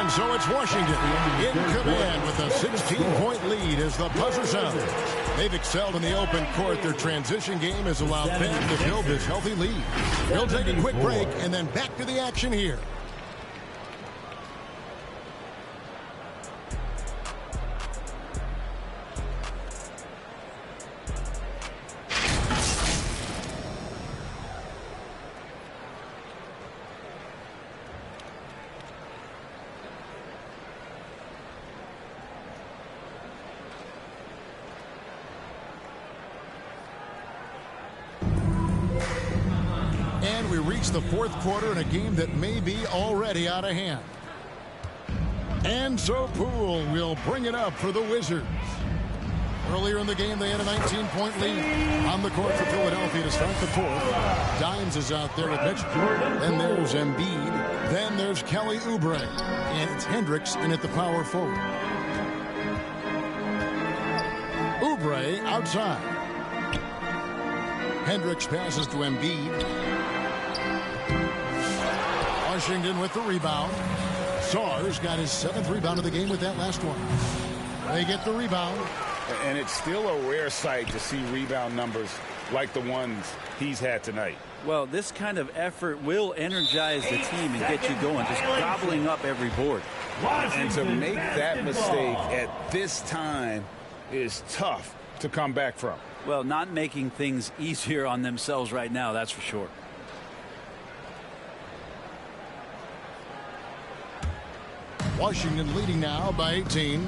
So it's Washington in command with a 16-point lead as the buzzer sounds. They've excelled in the open court. Their transition game has allowed them to build this healthy lead. We'll take a quick break and then back to the action here. We reach the fourth quarter in a game that may be already out of hand. And so Poole will bring it up for the Wizards. Earlier in the game, they had a 19-point lead on the court for Philadelphia to start the fourth. Dimes is out there with Mitchell. Then there's Embiid. Then there's Kelly Oubre. And it's Hendricks in at the power forward. Oubre outside. Hendricks passes to Embiid. Washington with the rebound. Sars got his 7th rebound of the game with that last one. They get the rebound. And it's still a rare sight to see rebound numbers like the ones he's had tonight. Well, this kind of effort will energize the team and get you going, just gobbling up every board. And to make that mistake at this time is tough to come back from. Well, not making things easier on themselves right now, that's for sure. Washington leading now by 18.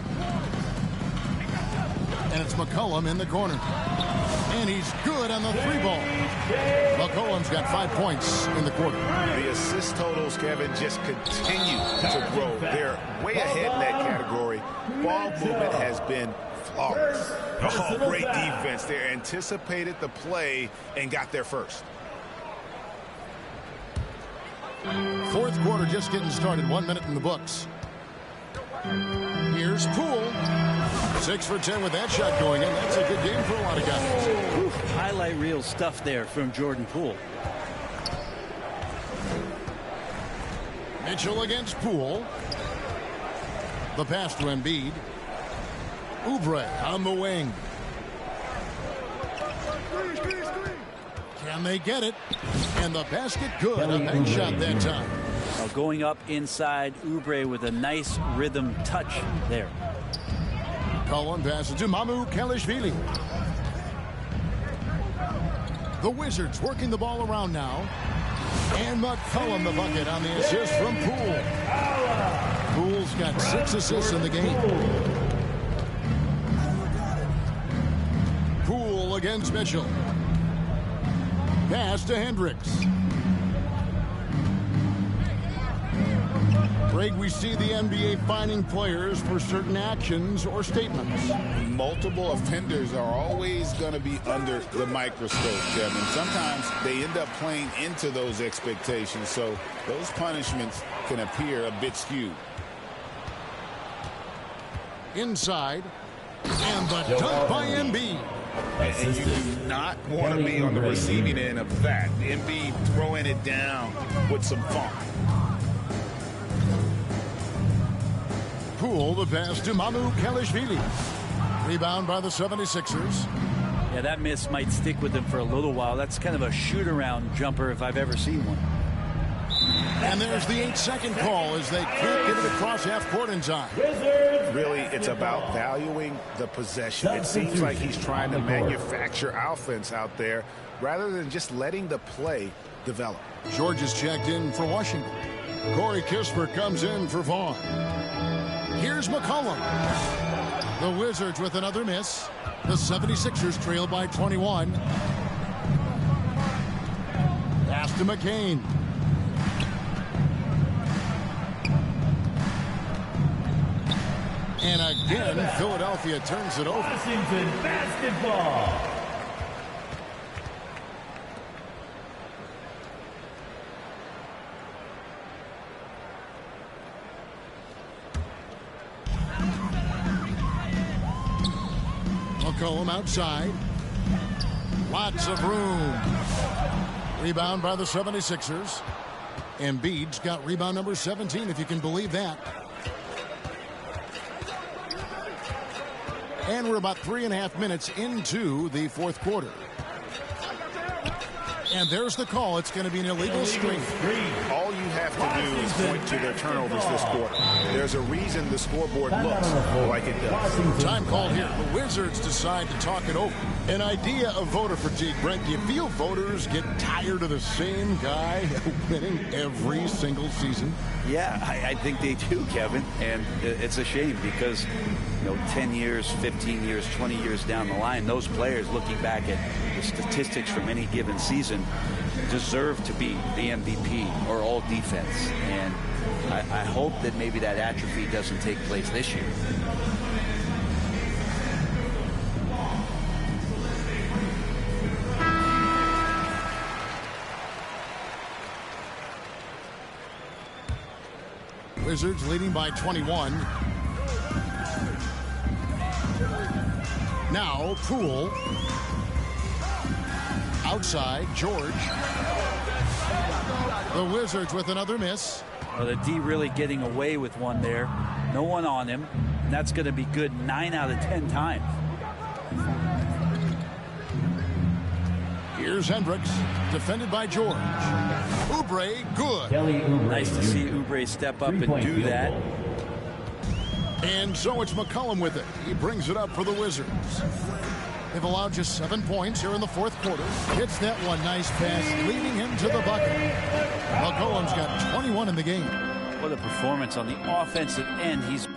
And it's McCollum in the corner. And he's good on the 3-ball. McCollum's got 5 points in the quarter. The assist totals, Kevin, just continue to grow. They're way ahead in that category. Ball movement has been flawless. Oh, great defense. They anticipated the play and got there first. Fourth quarter just getting started. 1 minute in the books. Here's Poole. 6 for 10 with that shot going in. That's a good game for a lot of guys. Oof, highlight reel stuff there from Jordan Poole. Mitchell against Poole. The pass to Embiid. Oubre on the wing. Can they get it? And the basket good. A bank shot that time. Now going up inside, Oubre with a nice rhythm touch there. Cullen passes to Mamu Kelishvili. The Wizards working the ball around now. And McCollum the bucket on the assist from Poole. Poole's got 6 assists in the game. Poole against Mitchell. Pass to Hendricks. Greg, we see the NBA fining players for certain actions or statements. Multiple offenders are always going to be under the microscope, Kevin. Sometimes they end up playing into those expectations, so those punishments can appear a bit skewed. Inside, and the dunk by Embiid. And you do not want to be on the receiving end of that. Embiid throwing it down with some funk. Poole, the pass to Mamu Kelishvili. Rebound by the 76ers. Yeah, that miss might stick with them for a little while. That's kind of a shoot-around jumper if I've ever seen one. And there's the 8-second call as they can't get it across half-court in time. Really, it's about valuing the possession. It seems like he's trying to manufacture offense out there rather than just letting the play develop. George is checked in for Washington. Corey Kispert comes in for Vaughn. Here's McCollum. The Wizards with another miss. The 76ers trail by 21. Pass to McCain. And again, Philadelphia turns it over. Washington basketball. McCollum outside. Lots of room. Rebound by the 76ers. Embiid's got rebound number 17, if you can believe that. And we're about 3.5 minutes into the fourth quarter. And there's the call. It's going to be an illegal screen. All you have to do is point to their turnovers this quarter. There's a reason the scoreboard looks like it does. Time called here. The Wizards decide to talk it over. An idea of voter fatigue, Brent. Do you feel voters get tired of the same guy winning every single season? Yeah, I think they do, Kevin. And it's a shame because, 10 years, 15 years, 20 years down the line, those players looking back at the statistics from any given season deserve to be the MVP or all defense. And I hope that maybe that atrophy doesn't take place this year. Wizards leading by 21. Now Poole. Outside, George. The Wizards with another miss. Well, the D really getting away with one there. No one on him. And that's going to be good 9 out of 10 times. Here's Hendricks, defended by George. Oubre, good. Nice to see Oubre step up and do that. And so it's McCollum with it. He brings it up for the Wizards. They've allowed just 7 points here in the fourth quarter. Hits that one, nice pass, leading him to the bucket. McCollum's got 21 in the game. What a performance on the offensive end. He's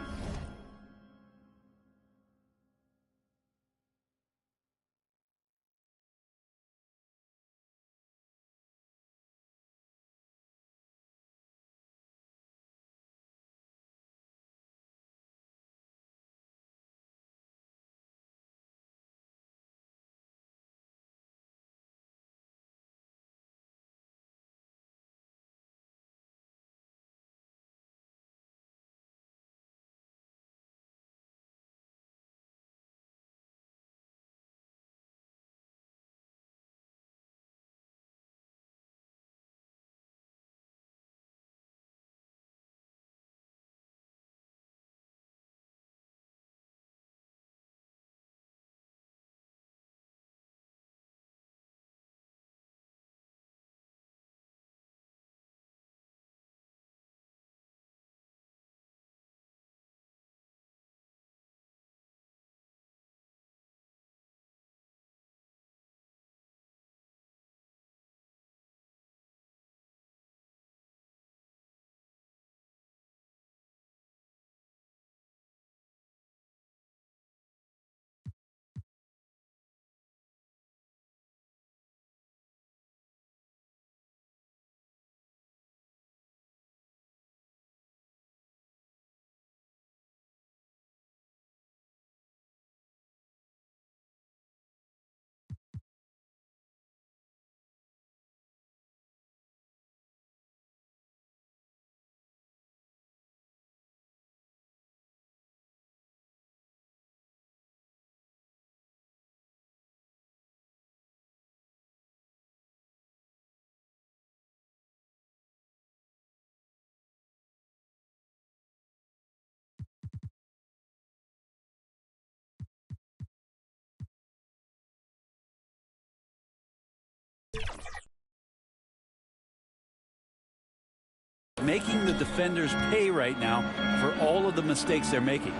making the defenders pay right now for all of the mistakes they're making.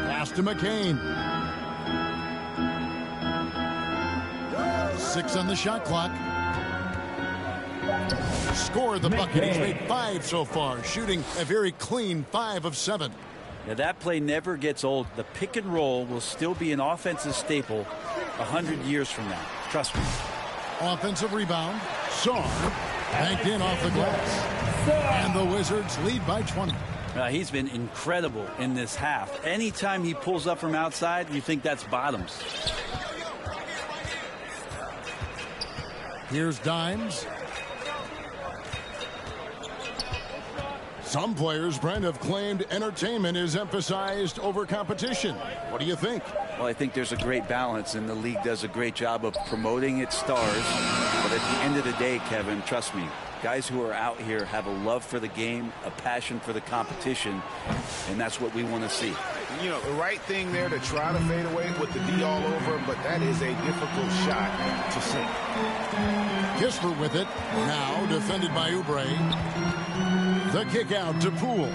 Pass to McCain. 6 on the shot clock. Scored the bucket. He's made 5 so far, shooting a very clean 5 of 7. Yeah, that play never gets old. The pick and roll will still be an offensive staple 100 years from now. Trust me. Offensive rebound. Song banked in off the glass. And the Wizards lead by 20. He's been incredible in this half. Anytime he pulls up from outside, you think that's bottoms. Here's Dimes. Some players, Brent, have claimed entertainment is emphasized over competition. What do you think? Well, I think there's a great balance, and the league does a great job of promoting its stars. But at the end of the day, Kevin, trust me, guys who are out here have a love for the game, a passion for the competition, and that's what we want to see. You know, the right thing there to try to fade away with the D all over, but that is a difficult shot to sink. Kispert with it. Now defended by Oubre. The kick out to Poole.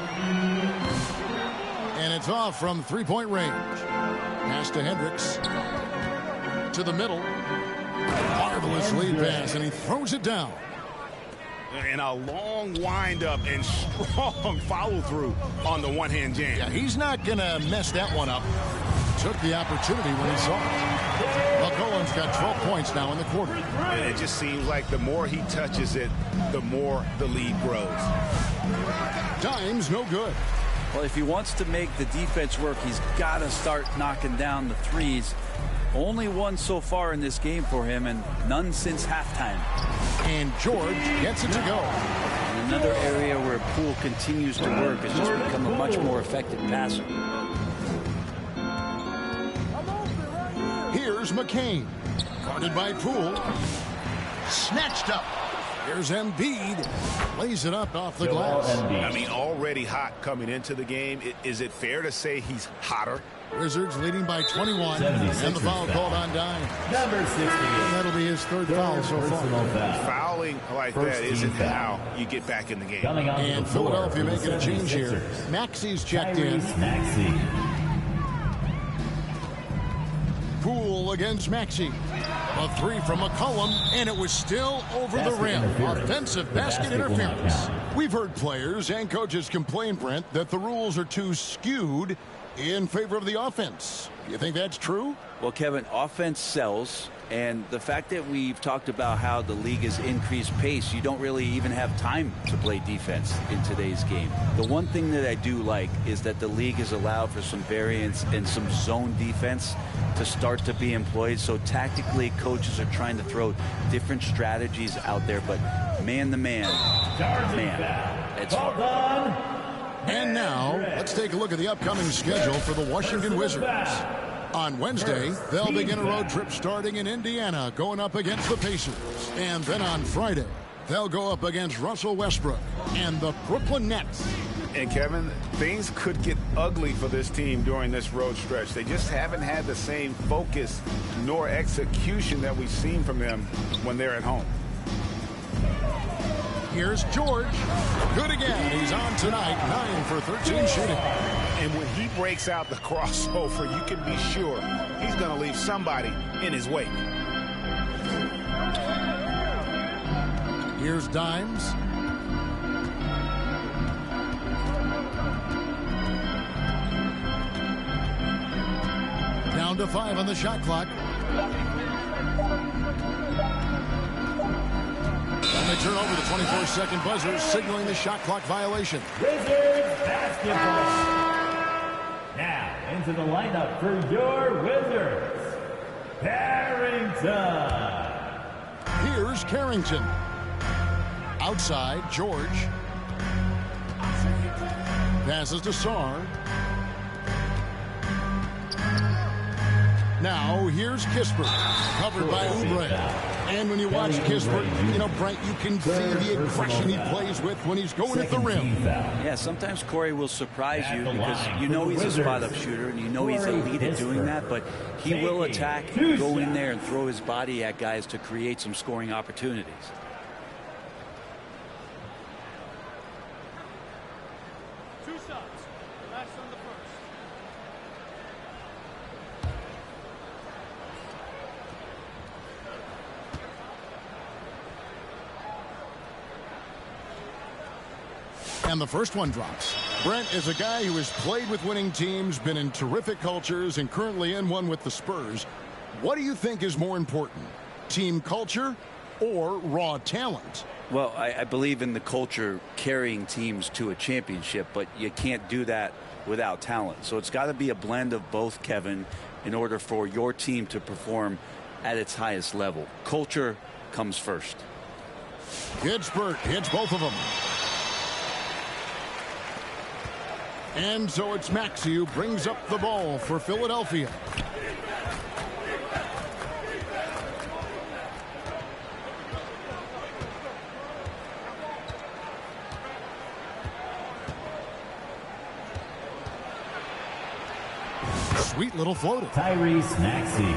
And it's off from three-point range. Pass to Hendricks. To the middle. Marvelous lead pass, and he throws it down. And a long windup and strong follow-through on the one-hand jam. Yeah, he's not going to mess that one up. Took the opportunity when he saw it. McCollum's got 12 points now in the quarter. And it just seems like the more he touches it, the more the lead grows. Dimes no good. Well, if he wants to make the defense work, he's got to start knocking down the threes. Only one so far in this game for him, and none since halftime. And George gets it to go. And another area where Poole continues to work has just become a much more effective passer. Here's McCain. Guarded by Poole. Snatched up. Here's Embiid. Lays it up off the glass. I mean, already hot coming into the game. Is it fair to say he's hotter? Wizards leading by 21. And the foul called on Dime. Number 60. And that'll be his third foul so far. Fouling like that isn't how you get back in the game. And Philadelphia making a change here. Maxi's checked in. Poole against Maxi. A three from McCollum, and it was still over the rim. Offensive basket interference. We've heard players and coaches complain, Brent, that the rules are too skewed in favor of the offense. You think that's true? Well, Kevin, offense sells, and the fact that we've talked about how the league has increased pace, you don't really even have time to play defense in today's game. The one thing that I do like is that the league has allowed for some variance and some zone defense to start to be employed. So tactically, coaches are trying to throw different strategies out there, but man-to-man, it's hard. And now, let's take a look at the upcoming schedule for the Washington Wizards. On Wednesday, they'll begin a road trip starting in Indiana, going up against the Pacers. And then on Friday, they'll go up against Russell Westbrook and the Brooklyn Nets. And Kevin, things could get ugly for this team during this road stretch. They just haven't had the same focus nor execution that we've seen from them when they're at home. Here's George. Good again. He's on tonight. 9 for 13 shooting. And when he breaks out the crossover, you can be sure he's going to leave somebody in his wake. Here's Dimes. Down to 5 on the shot clock. And they turn over the 24-second buzzer, signaling the shot clock violation. Wizards basketball. Now into the lineup for your Wizards, Carrington. Here's Carrington. Outside, George. Passes to Sarr. Now, here's Kispert, covered by Oubre. And when you watch Kispert, you know, Brent, you can see the aggression he plays with when he's going at the rim. Yeah, sometimes Corey will surprise you because you know he's a spot-up shooter and you know he's elite at doing that, but he will attack, go in there and throw his body at guys to create some scoring opportunities. And the first one drops. Brent is a guy who has played with winning teams, been in terrific cultures, and currently in one with the Spurs. What do you think is more important, team culture or raw talent? Well, I believe in the culture carrying teams to a championship, but you can't do that without talent. So it's got to be a blend of both, Kevin, in order for your team to perform at its highest level. Culture comes first. Kispert hits both of them. And so it's Maxey who brings up the ball for Philadelphia. Sweet little floater. Tyrese Maxey.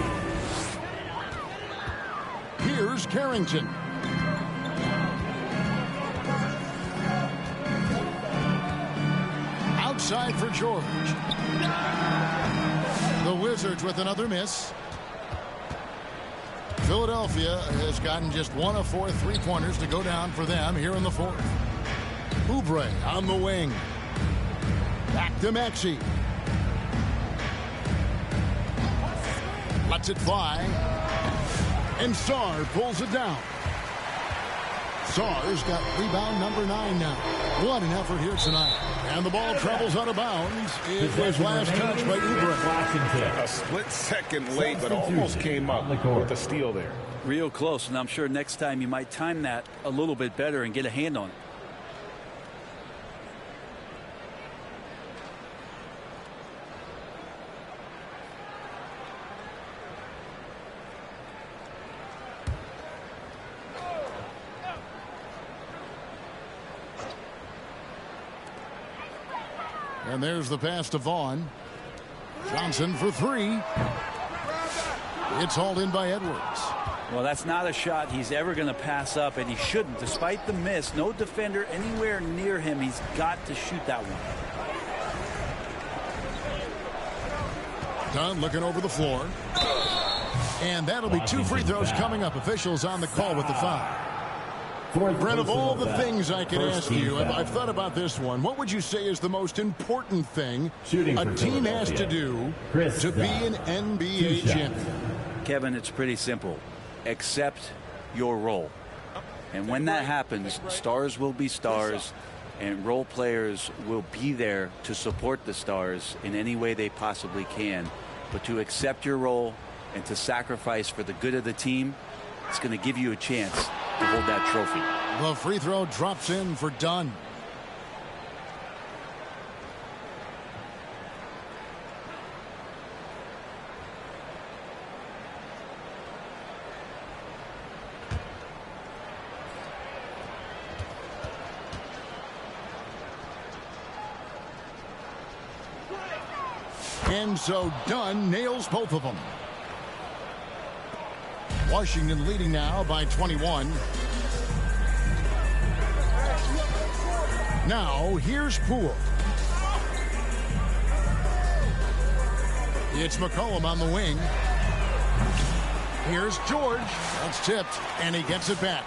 Here's Carrington. Outside for George. The Wizards with another miss. Philadelphia has gotten just 1 of 4 3-pointers to go down for them here in the fourth. Oubre on the wing. Back to Maxey. Lets it fly. And Sarr pulls it down. Sarr's got rebound number 9 now. What an effort here tonight. And the ball travels out of bounds. It was last touch by Oubre. A split second late, but almost came up with a steal there. Real close, and I'm sure next time you might time that a little bit better and get a hand on it. And there's the pass to Vaughn. Johnson for three. It's hauled in by Edwards. Well, that's not a shot he's ever going to pass up, and he shouldn't. Despite the miss, no defender anywhere near him. He's got to shoot that one. Dunn looking over the floor. And that'll be 2 free throws coming up. Officials on the call with the foul. Brent, of all the things I can ask you, I've thought about this one. What would you say is the most important thing a team has to do to be an NBA champion? Kevin, it's pretty simple. Accept your role. And when that happens, stars will be stars, and role players will be there to support the stars in any way they possibly can. But to accept your role and to sacrifice for the good of the team, it's going to give you a chance to hold that trophy. The free throw drops in for Dunn. And so Dunn nails both of them. Washington leading now by 21. Now here's Poole. It's McCollum on the wing. Here's George. That's tipped, and he gets it back.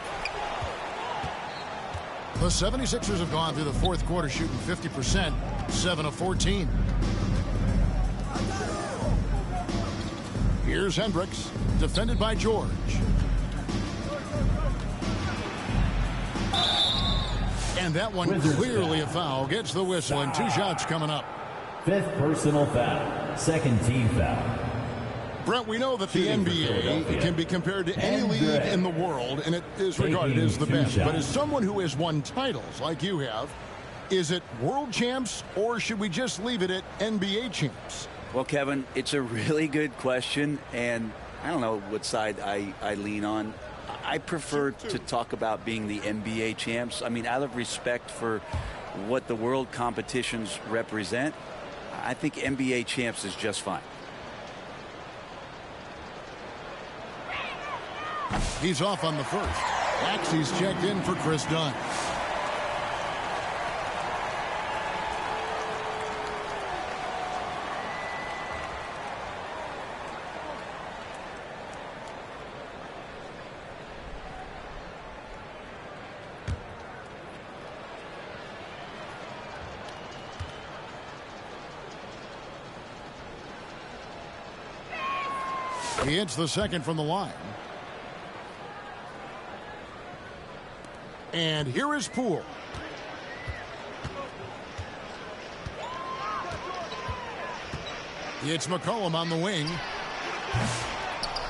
The 76ers have gone through the fourth quarter shooting 50%, 7 of 14. Here's Hendricks, defended by George. And that one clearly a foul. Gets the whistle, and 2 shots coming up. 5th personal foul. 2nd team foul. Brent, we know that the NBA can be compared to any league in the world, and it is regarded as the best. But as someone who has won titles like you have, is it world champs, or should we just leave it at NBA champs? Well, Kevin, it's a really good question, and I don't know what side I lean on. I prefer to talk about being the NBA champs. I mean, out of respect for what the world competitions represent, I think NBA champs is just fine. He's off on the first. Axie's checked in for Chris Dunn. He hits the second from the line. And here is Poole. It's McCollum on the wing.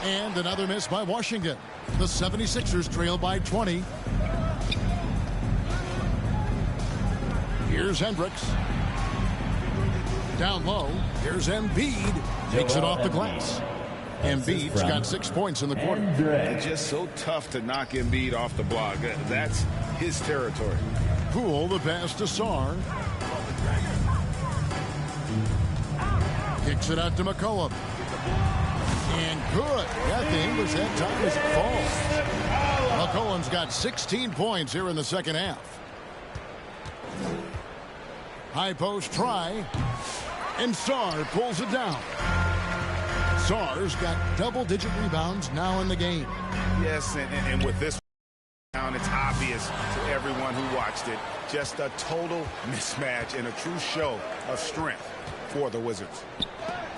And another miss by Washington. The 76ers trail by 20. Here's Hendricks. Down low. Here's Embiid. Takes it off the glass. Embiid's got 6 points in the quarter. It's just so tough to knock Embiid off the block. That's his territory. Poole, the pass to Sarr. Kicks it out to McCollum. And good. Got the English that time as it falls. McCollum's got 16 points here in the second half. High post try. And Sarr pulls it down. Sarr's got double-digit rebounds now in the game. Yes, and with this down, it's obvious to everyone who watched it. Just a total mismatch and a true show of strength for the Wizards.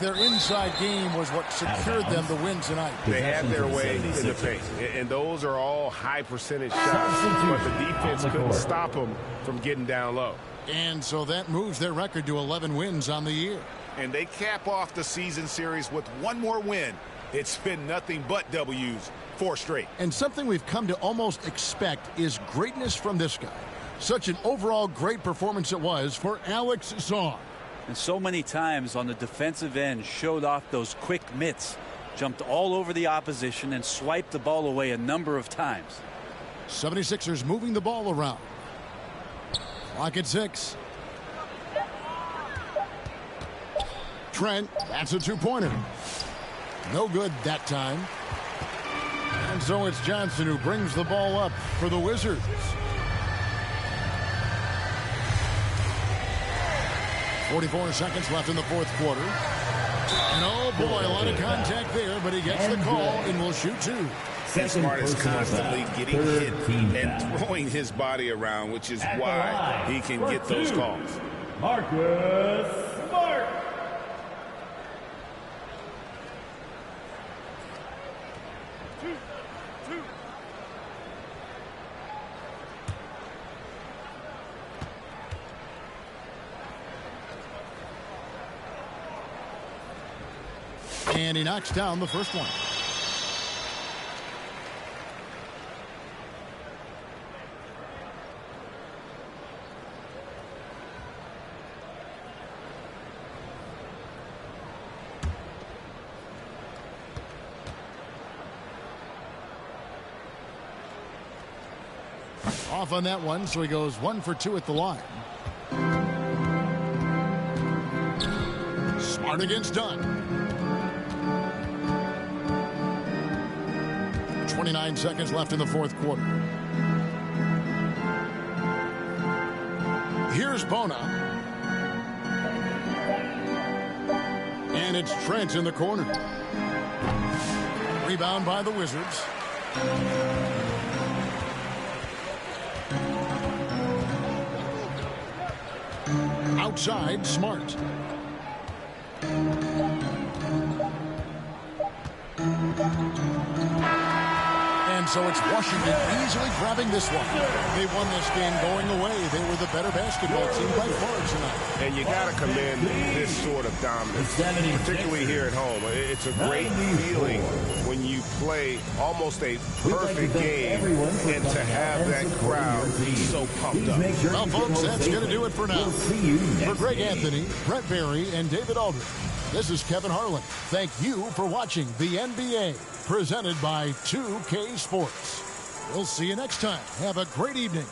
Their inside game was what secured them the win tonight. They had their way in the paint, and those are all high-percentage shots, but the defense couldn't stop them from getting down low. And so that moves their record to 11 wins on the year. And they cap off the season series with one more win. It's been nothing but W's, 4 straight. And something we've come to almost expect is greatness from this guy. Such an overall great performance it was for Alex Sarr. And so many times on the defensive end showed off those quick mitts. Jumped all over the opposition and swiped the ball away a number of times. 76ers moving the ball around. Clock at 6. Trent, that's a two-pointer. No good that time. And so it's Johnson who brings the ball up for the Wizards. .44 seconds left in the fourth quarter. And oh boy, a lot of contact there, but he gets the call and will shoot two. Smart is constantly getting hit and throwing his body around, which is why he can get those calls. Marcus Smart. And he knocks down the first one. Off on that one, so he goes 1 for 2 at the line. Smart against Dunn. 29 seconds left in the fourth quarter. Here's Bona. And it's Trent in the corner. Rebound by the Wizards. Outside, Smart. And so it's Washington easily grabbing this one. They won this game going away. They were the better basketball team by far tonight. And you got to commend this sort of dominance, particularly here at home. It's a great feeling when you play almost a perfect game and to have that crowd so pumped up. Well, folks, that's going to do it for now. For Greg Anthony, Brett Barry, and David Aldridge, this is Kevin Harlan. Thank you for watching the NBA, presented by 2K Sports. We'll see you next time. Have a great evening.